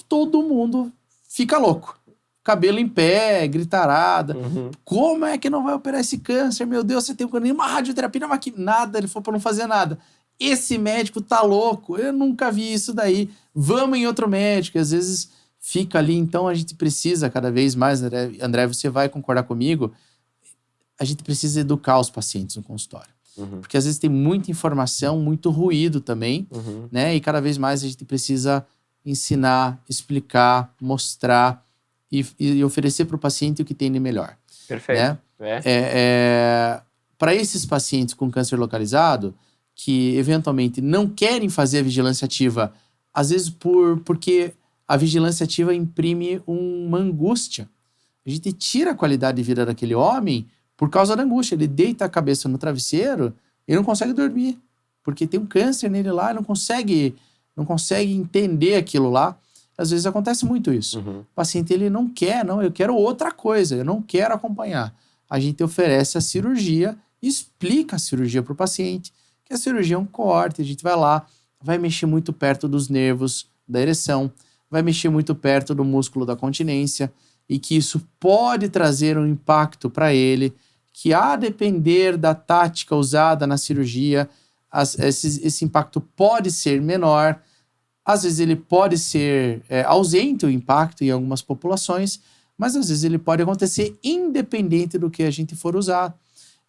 Todo mundo fica louco. Cabelo em pé, gritarada. Como é que não vai operar esse câncer? Meu Deus, você tem nenhuma radioterapia, nada. Ele falou pra não fazer nada. Esse médico tá louco, eu nunca vi isso daí. Vamos em outro médico. Às vezes fica ali, então a gente precisa cada vez mais, André, você vai concordar comigo, a gente precisa educar os pacientes no consultório. Porque às vezes tem muita informação, muito ruído também, né? E cada vez mais a gente precisa ensinar, explicar, mostrar e oferecer para o paciente o que tem de melhor. Perfeito. Né? Para esses pacientes com câncer localizado, que eventualmente não querem fazer a vigilância ativa, às vezes porque a vigilância ativa imprime uma angústia. A gente tira a qualidade de vida daquele homem por causa da angústia. Ele deita a cabeça no travesseiro e não consegue dormir. porque tem um câncer nele lá, não consegue entender aquilo lá. Às vezes acontece muito isso. O paciente ele não quer, não, eu quero outra coisa, eu não quero acompanhar. A gente oferece a cirurgia, explica a cirurgia para o paciente, que a cirurgia é um corte, a gente vai lá, vai mexer muito perto dos nervos da ereção, vai mexer muito perto do músculo da continência, e que isso pode trazer um impacto para ele, que a depender da tática usada na cirurgia, esse impacto pode ser menor. Às vezes ele pode ser ausente o impacto em algumas populações, mas às vezes ele pode acontecer independente do que a gente for usar.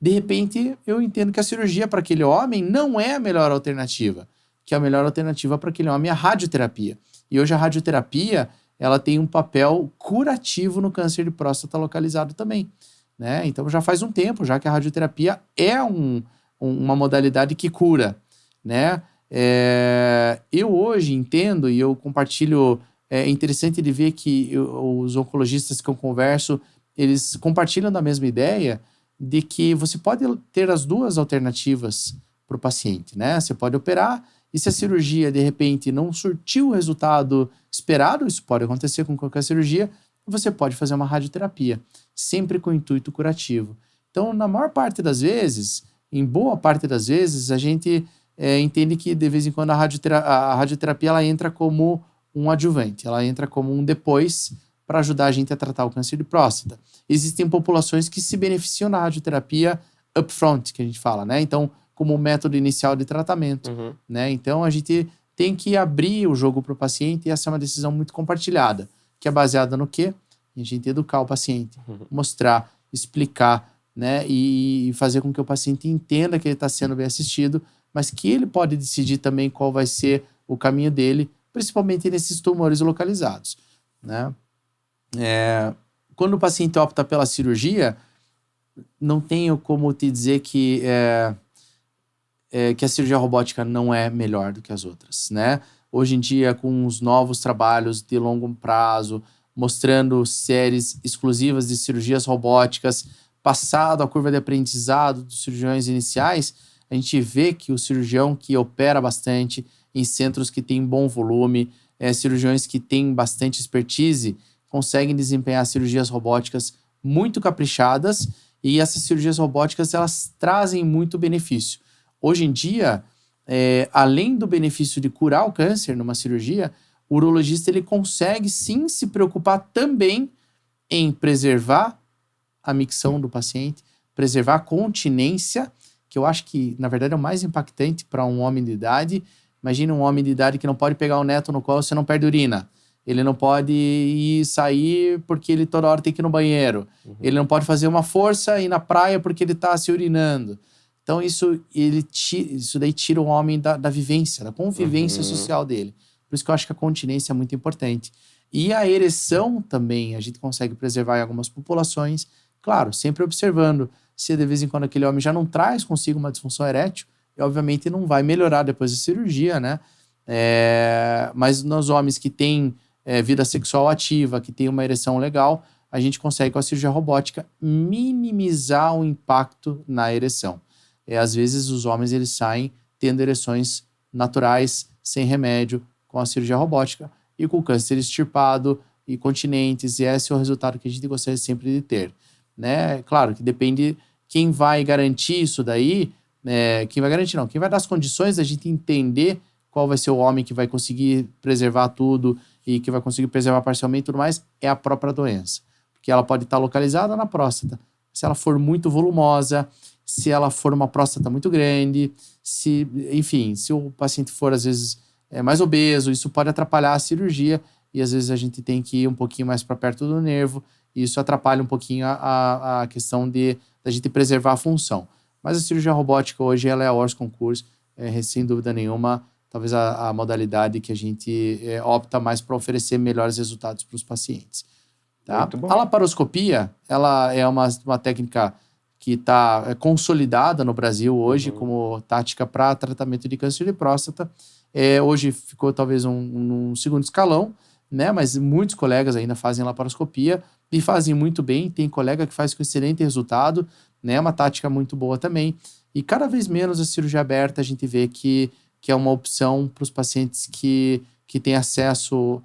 De repente, eu entendo que a cirurgia para aquele homem não é a melhor alternativa, que a melhor alternativa para aquele homem é a radioterapia. E hoje a radioterapia, ela tem um papel curativo no câncer de próstata localizado também, né? Então já faz um tempo já que a radioterapia é uma modalidade que cura, né? Eu hoje entendo e eu compartilho, é interessante de ver que os oncologistas que eu converso, eles compartilham da mesma ideia de que você pode ter as duas alternativas para o paciente, né? Você pode operar e se a cirurgia, de repente, não surtiu o resultado esperado, isso pode acontecer com qualquer cirurgia, você pode fazer uma radioterapia, sempre com intuito curativo. Então, na maior parte das vezes, em boa parte das vezes, a gente entende que, de vez em quando, a radioterapia ela entra como um adjuvante, ela entra como um depois para ajudar a gente a tratar o câncer de próstata. Existem populações que se beneficiam da radioterapia upfront, que a gente fala, né? Então, como método inicial de tratamento, né? Então, a gente tem que abrir o jogo para o paciente e essa é uma decisão muito compartilhada, que é baseada no quê? Em a gente educar o paciente, mostrar, explicar, né? E fazer com que o paciente entenda que ele está sendo bem assistido, mas que ele pode decidir também qual vai ser o caminho dele, principalmente nesses tumores localizados, né? Quando o paciente opta pela cirurgia, não tenho como te dizer que a cirurgia robótica não é melhor do que as outras, né? Hoje em dia, com os novos trabalhos de longo prazo, mostrando séries exclusivas de cirurgias robóticas, passado a curva de aprendizado dos cirurgiões iniciais, a gente vê que o cirurgião que opera bastante em centros que têm bom volume, cirurgiões que têm bastante expertise, conseguem desempenhar cirurgias robóticas muito caprichadas e essas cirurgias robóticas elas trazem muito benefício. Hoje em dia, além do benefício de curar o câncer numa cirurgia, o urologista ele consegue sim se preocupar também em preservar a micção do paciente, preservar a continência, que eu acho que, na verdade, é o mais impactante para um homem de idade. Imagina um homem de idade que não pode pegar o neto no colo, você não perde urina. Ele não pode sair porque ele toda hora tem que ir no banheiro. Ele não pode fazer uma força e ir na praia porque ele está se urinando. Então, isso daí tira o homem da vivência, da convivência social dele. Por isso que eu acho que a continência é muito importante. E a ereção também, a gente consegue preservar em algumas populações. Claro, sempre observando se de vez em quando aquele homem já não traz consigo uma disfunção erétil, e obviamente não vai melhorar depois da cirurgia, né? Mas nos homens que têm vida sexual ativa, que têm uma ereção legal, a gente consegue com a cirurgia robótica minimizar o impacto na ereção. Às vezes os homens eles saem tendo ereções naturais, sem remédio, com a cirurgia robótica e com câncer extirpado e continentes, e esse é o resultado que a gente gostaria sempre de ter, né? Claro que depende quem vai garantir isso daí, quem vai garantir não, quem vai dar as condições da gente entender qual vai ser o homem que vai conseguir preservar tudo e que vai conseguir preservar parcialmente e tudo mais, é a própria doença, porque ela pode estar localizada na próstata. Se ela for muito volumosa, se ela for uma próstata muito grande, se o paciente for, às vezes, mais obeso, isso pode atrapalhar a cirurgia e, às vezes, a gente tem que ir um pouquinho mais para perto do nervo e isso atrapalha um pouquinho a questão da gente preservar a função. Mas a cirurgia robótica hoje, ela é a hors concurso, sem dúvida nenhuma, talvez a modalidade que a gente opta mais para oferecer melhores resultados para os pacientes. Tá? A laparoscopia, ela é uma técnica que está consolidada no Brasil hoje como tática para tratamento de câncer de próstata. Hoje ficou talvez num segundo escalão, né? Mas muitos colegas ainda fazem laparoscopia e fazem muito bem. Tem colega que faz com excelente resultado né? É uma tática muito boa também. E cada vez menos a cirurgia aberta a gente vê que é uma opção para os pacientes que têm acesso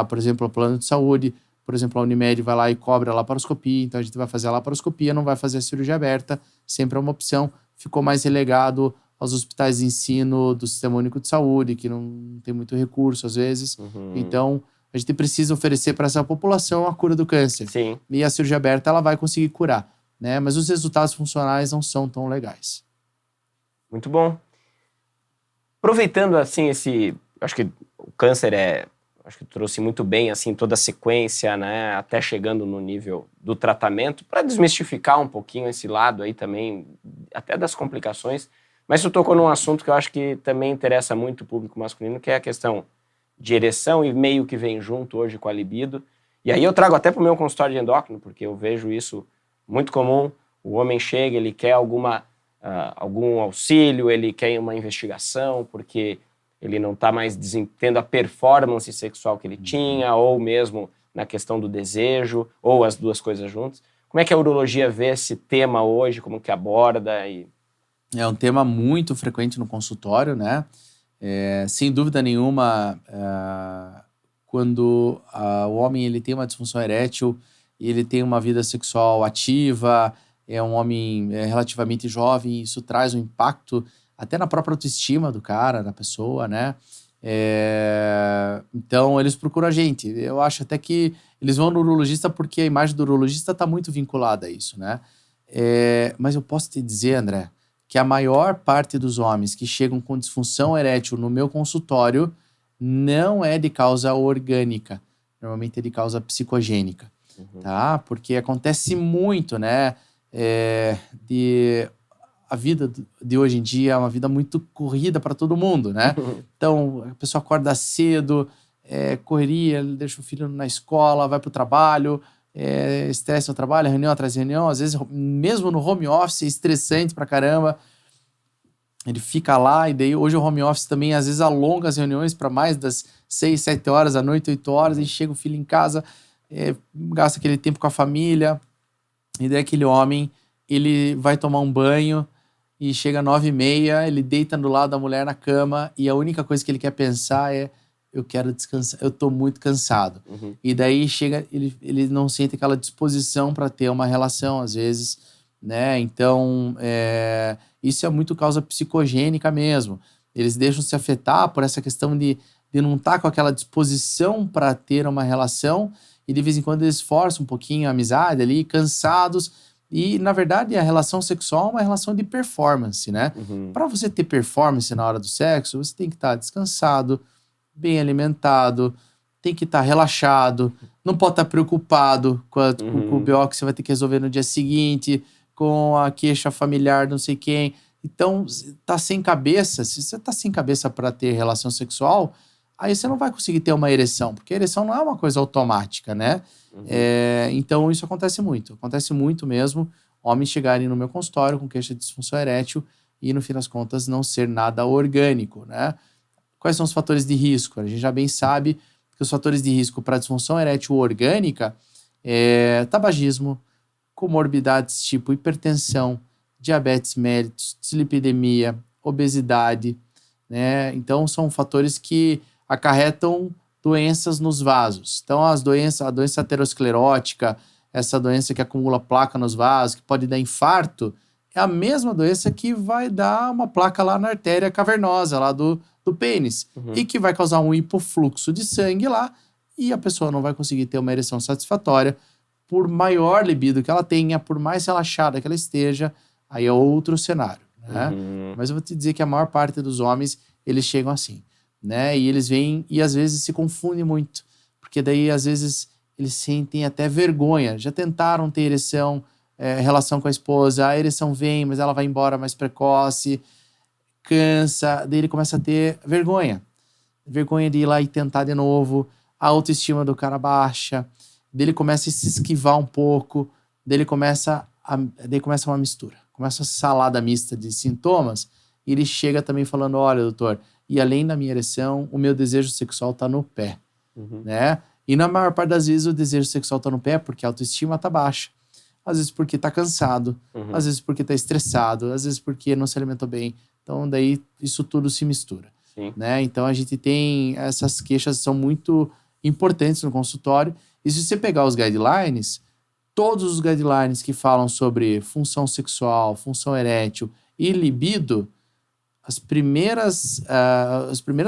por exemplo, ao plano de saúde. Por exemplo, a Unimed vai lá e cobra a laparoscopia, então a gente vai fazer a laparoscopia, não vai fazer a cirurgia aberta, sempre é uma opção. Ficou mais relegado aos hospitais de ensino do Sistema Único de Saúde, que não tem muito recurso às vezes. Então, a gente precisa oferecer para essa população a cura do câncer. Sim. E a cirurgia aberta, ela vai conseguir curar, né? Mas os resultados funcionais não são tão legais. Muito bom. Aproveitando, assim, acho que o câncer acho que trouxe muito bem, assim, toda a sequência, né? Até chegando no nível do tratamento, para desmistificar um pouquinho esse lado aí também, até das complicações. Mas tu tocou num assunto que eu acho que também interessa muito o público masculino, que é a questão de ereção e meio que vem junto hoje com a libido. E aí eu trago até para o meu consultório de endócrino, porque eu vejo isso muito comum. O homem chega, ele quer algum auxílio, ele quer uma investigação, porque ele não está mais tendo a performance sexual que ele tinha, ou mesmo na questão do desejo, ou as duas coisas juntas. Como é que a urologia vê esse tema hoje, como que aborda? É um tema muito frequente no consultório, né? Sem dúvida nenhuma, quando o homem ele tem uma disfunção erétil, ele tem uma vida sexual ativa, é um homem relativamente jovem, isso traz um impacto até na própria autoestima do cara, da pessoa, né? Então, eles procuram a gente. Eu acho até que eles vão no urologista porque a imagem do urologista está muito vinculada a isso, né? Mas eu posso te dizer, André, que a maior parte dos homens que chegam com disfunção erétil no meu consultório não é de causa orgânica. Normalmente é de causa psicogênica, tá? Porque acontece muito, né? A vida de hoje em dia é uma vida muito corrida para todo mundo, né? Então, a pessoa acorda cedo, correria, deixa o filho na escola, vai para o trabalho, estresse no trabalho, reunião atrás de reunião. Às vezes, mesmo no home office, é estressante pra caramba. Ele fica lá, e daí hoje o home office também às vezes alonga as reuniões para mais das 6, 7 horas da noite, 8 horas, e chega o filho em casa, gasta aquele tempo com a família, e daí aquele homem, ele vai tomar um banho, e chega 9h30, ele deita do lado da mulher na cama, e a única coisa que ele quer pensar é: eu quero descansar, eu tô muito cansado. E daí chega, ele não sente aquela disposição para ter uma relação, às vezes, né? Então, isso é muito causa psicogênica mesmo. Eles deixam se afetar por essa questão de não estar com aquela disposição para ter uma relação, e de vez em quando eles forçam um pouquinho a amizade ali, cansados. E, na verdade, a relação sexual é uma relação de performance, né? Para você ter performance na hora do sexo, você tem que estar descansado, bem alimentado, tem que estar relaxado, não pode estar preocupado com o BO que você vai ter que resolver no dia seguinte, com a queixa familiar, não sei quem. Então, tá sem cabeça. Se você tá sem cabeça para ter relação sexual, aí você não vai conseguir ter uma ereção, porque a ereção não é uma coisa automática, né? Então, isso acontece muito mesmo. Homens chegarem no meu consultório com queixa de disfunção erétil e, no fim das contas, não ser nada orgânico, né? Quais são os fatores de risco? A gente já bem sabe que os fatores de risco para disfunção erétil orgânica tabagismo, comorbidades tipo hipertensão, diabetes mellitus, dislipidemia, obesidade, né? Então, são fatores que acarretam doenças nos vasos. Então, a doença aterosclerótica, essa doença que acumula placa nos vasos, que pode dar infarto, é a mesma doença que vai dar uma placa lá na artéria cavernosa, lá do pênis, e que vai causar um hipofluxo de sangue lá, e a pessoa não vai conseguir ter uma ereção satisfatória, por maior libido que ela tenha, por mais relaxada que ela esteja, aí é outro cenário, né? Mas eu vou te dizer que a maior parte dos homens, eles chegam assim, né? E eles vêm e às vezes se confundem muito, porque daí às vezes eles sentem até vergonha. Já tentaram ter ereção, relação com a esposa, a ereção vem, mas ela vai embora mais precoce, cansa, daí ele começa a ter vergonha de ir lá e tentar de novo, a autoestima do cara baixa, daí ele começa a se esquivar um pouco, daí começa uma mistura, começa a salada mista de sintomas, e ele chega também falando: olha, doutor, e além da minha ereção, o meu desejo sexual tá no pé, né? E na maior parte das vezes o desejo sexual tá no pé porque a autoestima tá baixa. às vezes porque tá cansado, às vezes porque tá estressado, às vezes porque não se alimentou bem. Então, daí, isso tudo se mistura. Sim. Né? Então, a gente tem essas queixas que são muito importantes no consultório. E se você pegar os guidelines, todos os guidelines que falam sobre função sexual, função erétil e libido, as primeiras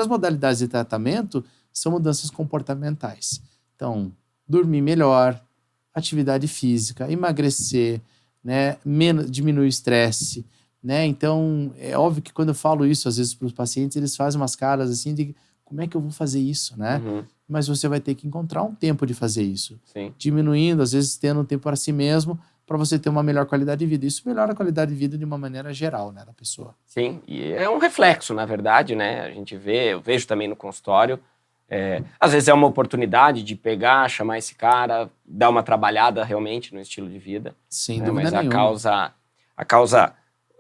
modalidades de tratamento são mudanças comportamentais. Então, dormir melhor, atividade física, emagrecer, né? Diminuir o estresse, né? Então, é óbvio que quando eu falo isso, às vezes, para os pacientes, eles fazem umas caras assim de como é que eu vou fazer isso, né? Mas você vai ter que encontrar um tempo de fazer isso. Sim. Diminuindo, às vezes tendo um tempo para si mesmo, para você ter uma melhor qualidade de vida. Isso melhora a qualidade de vida de uma maneira geral, né, da pessoa. Sim, e é um reflexo, na verdade, né? A gente vê, eu vejo também no consultório, às vezes é uma oportunidade de pegar, chamar esse cara, dar uma trabalhada realmente no estilo de vida. Sem né? dúvida Mas nenhuma. a causa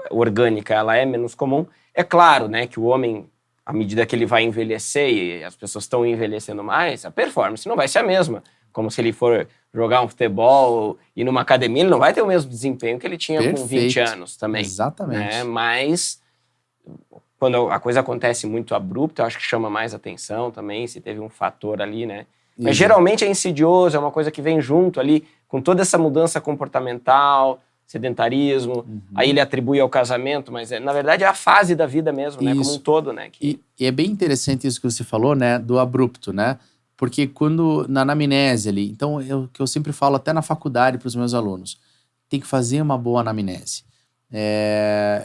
orgânica, ela é menos comum. É claro, né, que o homem, à medida que ele vai envelhecer e as pessoas estão envelhecendo mais, a performance não vai ser a mesma. Como se ele for jogar um futebol e ir numa academia, ele não vai ter o mesmo desempenho que ele tinha com 20 anos também. Exatamente. Né? Mas quando a coisa acontece muito abrupta, eu acho que chama mais atenção também, se teve um fator ali, né? Mas geralmente é insidioso, é uma coisa que vem junto ali, com toda essa mudança comportamental, sedentarismo, aí ele atribui ao casamento, mas na verdade é a fase da vida mesmo, né? Como um todo, né? E é bem interessante isso que você falou, né? Do abrupto, né? Porque quando, na anamnese ali, então, que eu sempre falo até na faculdade para os meus alunos, tem que fazer uma boa anamnese.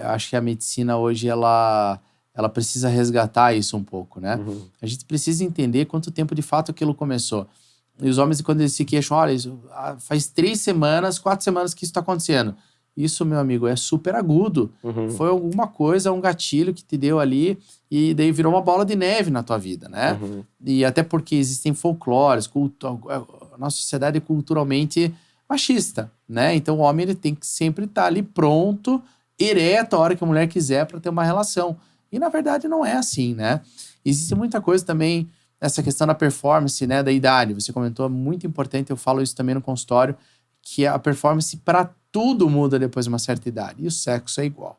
Acho que a medicina hoje, ela precisa resgatar isso um pouco, né? A gente precisa entender quanto tempo de fato aquilo começou. E os homens, quando eles se queixam, olha, faz 3 semanas, 4 semanas que isso está acontecendo. Isso, meu amigo, é super agudo. Foi alguma coisa, um gatilho que te deu ali e daí virou uma bola de neve na tua vida, né? E até porque existem folclores, a nossa sociedade é culturalmente machista, né? Então o homem ele tem que sempre estar ali pronto, ereto a hora que a mulher quiser para ter uma relação. E na verdade não é assim, né? Existe muita coisa também, essa questão da performance, né? Da idade. Você comentou, é muito importante, eu falo isso também no consultório, que a performance para tudo muda depois de uma certa idade. E o sexo é igual.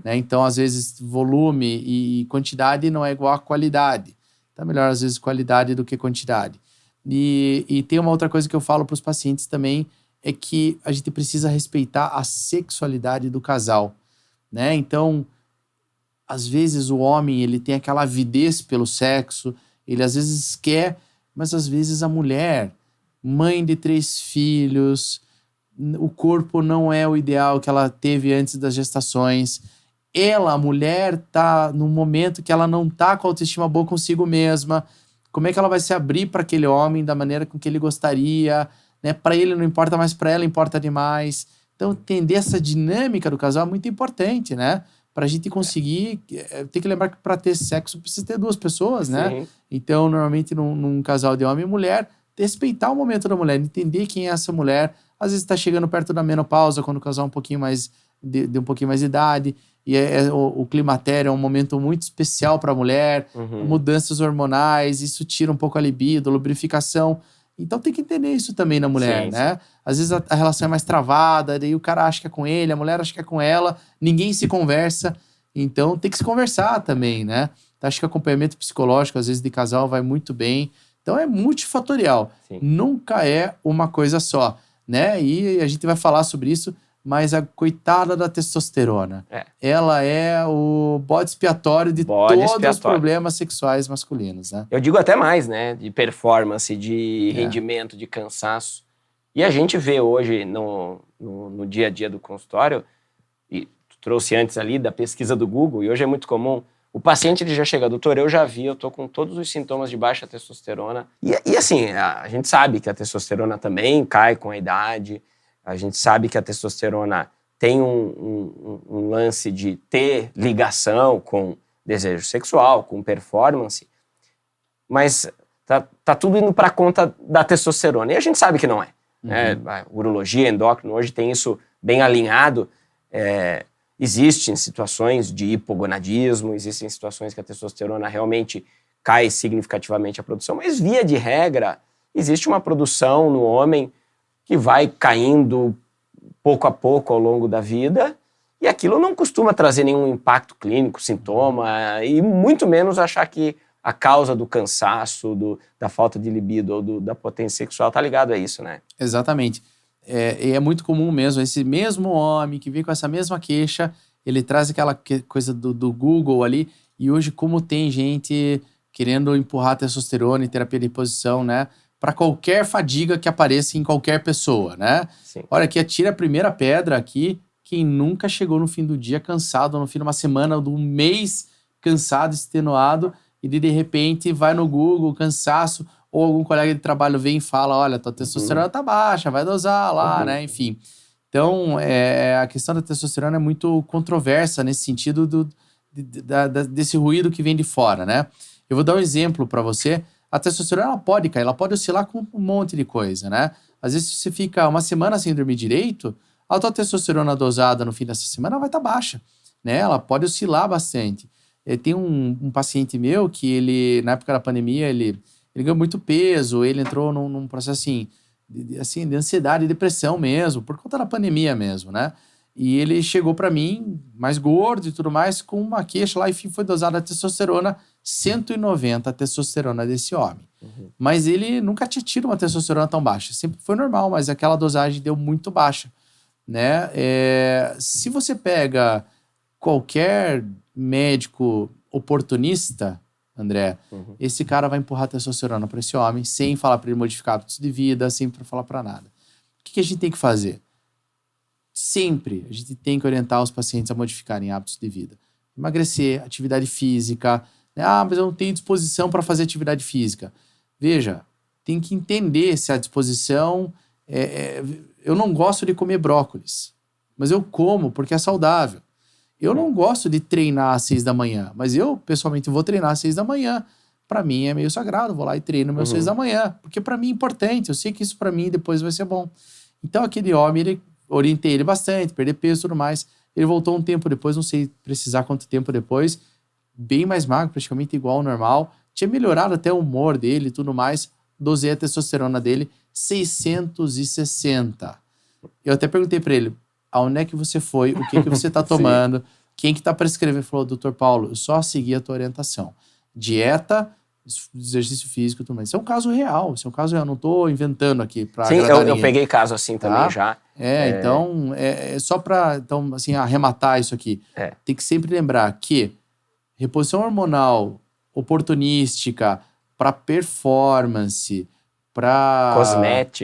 Né? Então, às vezes, volume e quantidade não é igual a qualidade. Tá melhor, às vezes, qualidade do que quantidade. E tem uma outra coisa que eu falo para os pacientes também, é que a gente precisa respeitar a sexualidade do casal. Né? Então, às vezes, o homem ele tem aquela avidez pelo sexo, ele às vezes quer, mas às vezes a mulher, mãe de 3 filhos, o corpo não é o ideal que ela teve antes das gestações. Ela, a mulher, tá num momento que ela não tá com a autoestima boa consigo mesma. Como é que ela vai se abrir para aquele homem da maneira com que ele gostaria? Né? Para ele não importa, mas para ela importa demais. Então, entender essa dinâmica do casal é muito importante, né? Para a gente conseguir... Tem que lembrar que para ter sexo precisa ter 2 pessoas, né? Então, normalmente, num casal de homem e mulher, respeitar o momento da mulher, entender quem é essa mulher. Às vezes está chegando perto da menopausa, quando o casal é um pouquinho mais de um pouquinho mais de idade, e o climatério é um momento muito especial para a mulher, mudanças hormonais, isso tira um pouco a libido, a lubrificação. Então tem que entender isso também na mulher, né? Às vezes a relação é mais travada, daí o cara acha que é com ele, a mulher acha que é com ela, ninguém se conversa. Então tem que se conversar também, né? Então, acho que acompanhamento psicológico, às vezes, de casal vai muito bem. Então é multifatorial. Nunca é uma coisa só. Né? E a gente vai falar sobre isso, mas a coitada da testosterona, ela é o bode expiatório de todos os problemas sexuais masculinos, né? Eu digo até mais, né? De performance, de rendimento, de cansaço. E a gente vê hoje no dia a dia do consultório, e tu trouxe antes ali da pesquisa do Google, e hoje é muito comum, o paciente ele já chega, doutor, eu tô com todos os sintomas de baixa testosterona. E assim, a gente sabe que a testosterona também cai com a idade, a gente sabe que a testosterona tem um lance de ter ligação com desejo sexual, com performance, mas tá tudo indo para conta da testosterona. E a gente sabe que não é. Né? A urologia, endócrino, hoje tem isso bem alinhado. Existem situações de hipogonadismo, existem situações que a testosterona realmente cai significativamente a produção, mas via de regra, existe uma produção no homem que vai caindo pouco a pouco ao longo da vida, e aquilo não costuma trazer nenhum impacto clínico, sintoma, e muito menos achar que a causa do cansaço, da falta de libido ou da potência sexual está ligado a isso, né? Exatamente. E é muito comum mesmo, esse mesmo homem que vem com essa mesma queixa, ele traz aquela coisa do Google ali, e hoje como tem gente querendo empurrar testosterona e terapia de reposição, né? Para qualquer fadiga que apareça em qualquer pessoa, né? Sim. Olha, que atira a primeira pedra aqui, quem nunca chegou no fim do dia cansado, no fim de uma semana, de um mês cansado, extenuado, e de repente vai no Google, cansaço, ou algum colega de trabalho vem e fala, olha, tua testosterona tá baixa, vai dosar lá, né? Enfim. Então, a questão da testosterona é muito controversa nesse sentido desse ruído que vem de fora, né? Eu vou dar um exemplo para você. A testosterona ela pode cair, ela pode oscilar com um monte de coisa, né? Às vezes, se você fica uma semana sem dormir direito, a tua testosterona dosada no fim dessa semana vai estar baixa, né? Ela pode oscilar bastante. Tem um paciente meu que ele, na época da pandemia, ele ganhou muito peso, ele entrou num processo de ansiedade e depressão mesmo, por conta da pandemia mesmo, né? E ele chegou para mim, mais gordo e tudo mais, com uma queixa lá, enfim, foi dosada a testosterona, 190 a testosterona desse homem. Mas ele nunca tinha tido uma testosterona tão baixa, sempre foi normal, mas aquela dosagem deu muito baixa, né? Se você pega qualquer médico oportunista, André, esse cara vai empurrar testosterona para esse homem sem falar para ele modificar hábitos de vida, sem falar para nada. O que a gente tem que fazer? Sempre a gente tem que orientar os pacientes a modificarem hábitos de vida. Emagrecer, atividade física. Né? Mas eu não tenho disposição para fazer atividade física. Veja, tem que entender se a disposição... Eu não gosto de comer brócolis, mas eu como porque é saudável. Eu não gosto de treinar às 6 da manhã, mas eu, pessoalmente, vou treinar às 6 da manhã. Para mim é meio sagrado, vou lá e treino meus 6 da manhã, porque para mim é importante, eu sei que isso para mim depois vai ser bom. Então aquele homem, orientei ele bastante, perder peso e tudo mais. Ele voltou um tempo depois, não sei precisar quanto tempo depois, bem mais magro, praticamente igual ao normal. Tinha melhorado até o humor dele e tudo mais. Dosei a testosterona dele, 660. Eu até perguntei para ele, aonde é que você foi, o que você tá tomando, quem que tá prescrevendo? Ele falou, doutor Paulo, eu só segui a tua orientação. Dieta, exercício físico e tudo mais. Isso é um caso real, eu não tô inventando aqui pra agradar ninguém. Eu peguei caso assim também já. Então, só pra assim, arrematar isso aqui. Tem que sempre lembrar que reposição hormonal oportunística para performance, para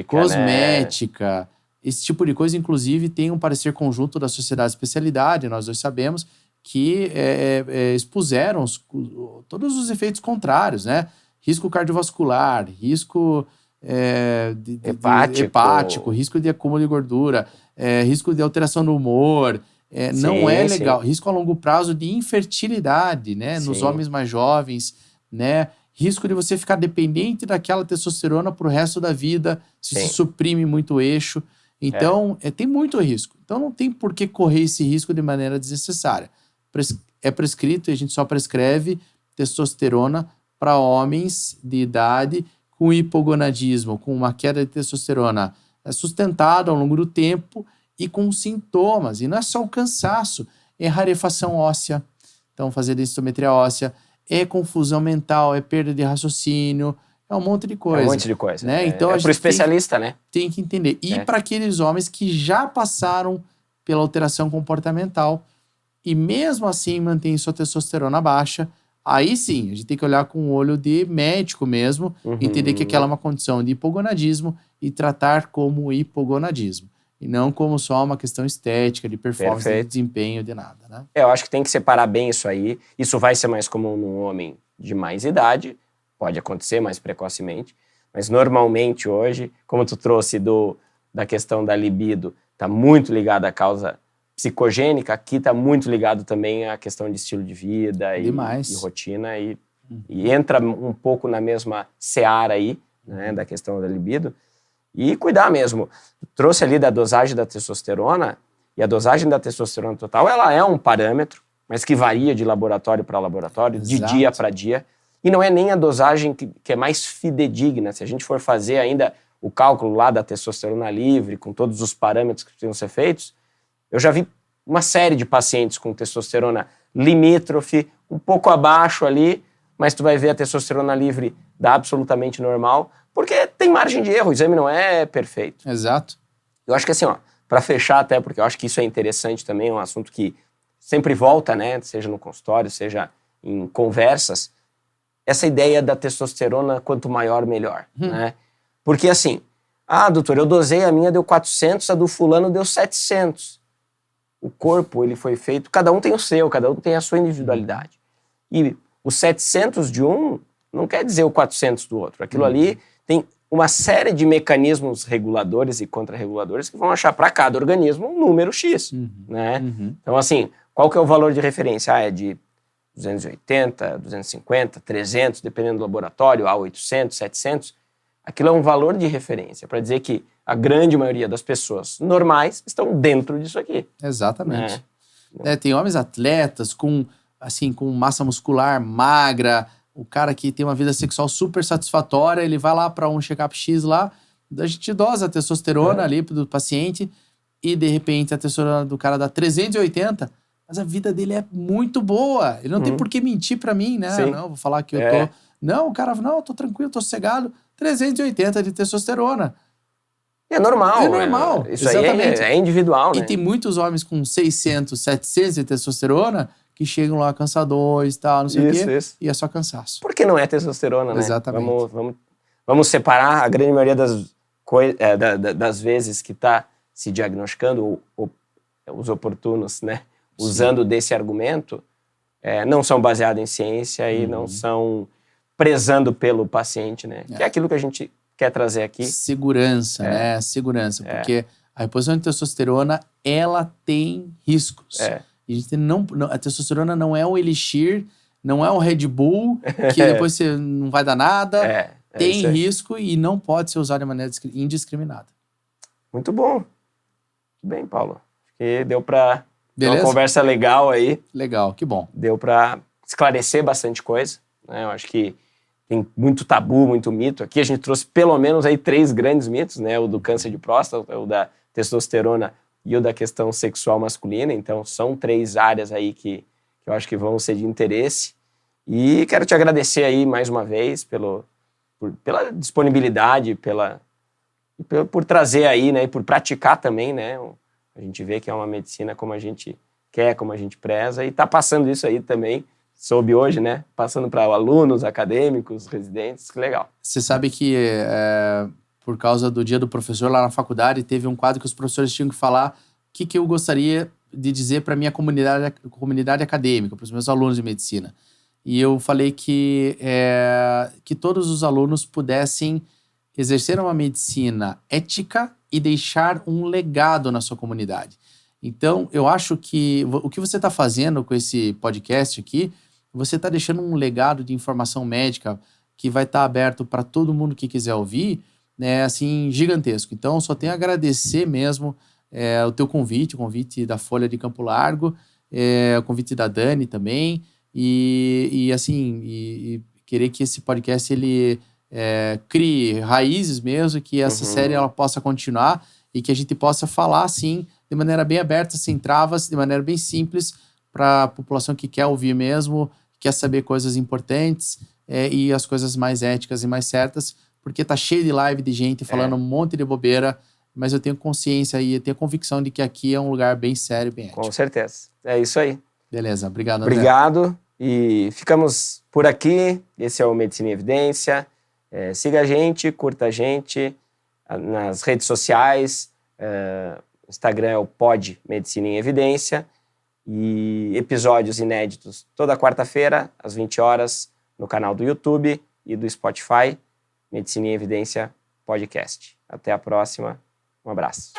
cosmética, esse tipo de coisa, inclusive, tem um parecer conjunto da Sociedade de Especialidade, nós dois sabemos, que expuseram todos os efeitos contrários, né? Risco cardiovascular, risco hepático, risco de acúmulo de gordura, risco de alteração no humor, não é legal. Risco a longo prazo de infertilidade, né? Nos homens mais jovens, né? Risco de você ficar dependente daquela testosterona pro resto da vida, se suprime muito o eixo. Então, tem muito risco. Então, não tem por que correr esse risco de maneira desnecessária. É prescrito e a gente só prescreve testosterona para homens de idade com hipogonadismo, com uma queda de testosterona sustentada ao longo do tempo e com sintomas. E não é só o cansaço, é rarefação óssea. Então, fazer densitometria óssea, é confusão mental, é perda de raciocínio, é um monte de coisa. É um monte de coisa. Né? Então, a gente pro especialista, né? Tem que entender. E para aqueles homens que já passaram pela alteração comportamental e mesmo assim mantêm sua testosterona baixa, aí sim, a gente tem que olhar com o olho de médico mesmo, entender que aquela é uma condição de hipogonadismo e tratar como hipogonadismo. E não como só uma questão estética, de performance, de desempenho, de nada, né? Eu acho que tem que separar bem isso aí. Isso vai ser mais comum num homem de mais idade, pode acontecer mais precocemente, mas normalmente hoje, como tu trouxe da questão da libido, está muito ligado à causa psicogênica, aqui está muito ligado também à questão de estilo de vida e rotina, e entra um pouco na mesma seara aí, né, da questão da libido, e cuidar mesmo. Trouxe ali da dosagem da testosterona, e a dosagem da testosterona total, ela é um parâmetro, mas que varia de laboratório para laboratório, de dia para dia, e não é nem a dosagem que é mais fidedigna. Se a gente for fazer ainda o cálculo lá da testosterona livre, com todos os parâmetros que precisam ser feitos, eu já vi uma série de pacientes com testosterona limítrofe, um pouco abaixo ali, mas tu vai ver a testosterona livre dá absolutamente normal, porque tem margem de erro, o exame não é perfeito. Exato. Eu acho que assim, para fechar até, porque eu acho que isso é interessante também, é um assunto que sempre volta, né, seja no consultório, seja em conversas, essa ideia da testosterona quanto maior, melhor, né? Porque assim, doutor, eu dosei, a minha deu 400, a do fulano deu 700. O corpo, ele foi feito, cada um tem o seu, cada um tem a sua individualidade. E o 700 de um não quer dizer o 400 do outro. Aquilo ali tem uma série de mecanismos reguladores e contrarreguladores que vão achar para cada organismo um número X, né? Então assim, qual que é o valor de referência? É de 280, 250, 300, dependendo do laboratório, a 800, 700. Aquilo é um valor de referência para dizer que a grande maioria das pessoas normais estão dentro disso aqui. Exatamente. Tem homens atletas com massa muscular magra, o cara que tem uma vida sexual super satisfatória, ele vai lá para um check-up X lá, a gente dosa a testosterona ali do paciente e de repente a testosterona do cara dá 380, mas a vida dele é muito boa. Ele não tem por que mentir pra mim, né? Sim. Não, vou falar que eu tô... Não, o cara, não, eu tô tranquilo, tô sossegado. 380 de testosterona. É normal. É normal, Isso exatamente. aí é individual, né? E tem muitos homens com 600, 700 de testosterona que chegam lá cansadores e tal, não sei o quê. Isso. E é só cansaço. Porque não é testosterona, né? Exatamente. Vamos separar a grande maioria das vezes que tá se diagnosticando, os oportunos, né? Usando desse argumento, não são baseados em ciência e não são prezando pelo paciente, né? Que é aquilo que a gente quer trazer aqui. Segurança, né? Segurança, porque a reposição de testosterona, ela tem riscos. E a gente a testosterona não é um elixir, não é um Red Bull, que depois você não vai dar nada. Tem risco e não pode ser usado de maneira indiscriminada. Muito bom. Muito bem, Paulo. Acho que deu para... Uma conversa legal aí. Legal, que bom. Deu para esclarecer bastante coisa, né? Eu acho que tem muito tabu, muito mito. Aqui a gente trouxe pelo menos aí 3 grandes mitos, né? O do câncer de próstata, o da testosterona e o da questão sexual masculina. Então são 3 áreas aí que eu acho que vão ser de interesse. E quero te agradecer aí mais uma vez pela disponibilidade, por trazer aí, né? E por praticar também, né? A gente vê que é uma medicina como a gente quer, como a gente preza, e está passando isso aí também, soube hoje, né? Passando para alunos, acadêmicos, residentes, que legal. Você sabe que por causa do Dia do Professor lá na faculdade, teve um quadro que os professores tinham que falar o que eu gostaria de dizer para a minha comunidade acadêmica, para os meus alunos de medicina. E eu falei que todos os alunos pudessem exercer uma medicina ética e deixar um legado na sua comunidade. Então, eu acho que o que você está fazendo com esse podcast aqui, você está deixando um legado de informação médica que vai estar aberto para todo mundo que quiser ouvir, né, assim, gigantesco. Então, só tenho a agradecer mesmo o teu convite, o convite da Folha de Campo Largo, o convite da Dani também, e querer que esse podcast, ele... crie raízes mesmo, que essa série ela possa continuar e que a gente possa falar, assim, de maneira bem aberta, sem travas, de maneira bem simples, para a população que quer ouvir mesmo, quer saber coisas importantes e as coisas mais éticas e mais certas, porque tá cheio de live de gente falando um monte de bobeira, mas eu tenho consciência e eu tenho convicção de que aqui é um lugar bem sério, bem ético. Com certeza. É isso aí. Beleza, obrigado, André. Obrigado e ficamos por aqui. Esse é o Medicina em Evidência. Siga a gente, curta a gente nas redes sociais. Instagram é o Pod Medicina em Evidência. E episódios inéditos toda quarta-feira, às 20 horas, no canal do YouTube e do Spotify. Medicina em Evidência Podcast. Até a próxima. Um abraço.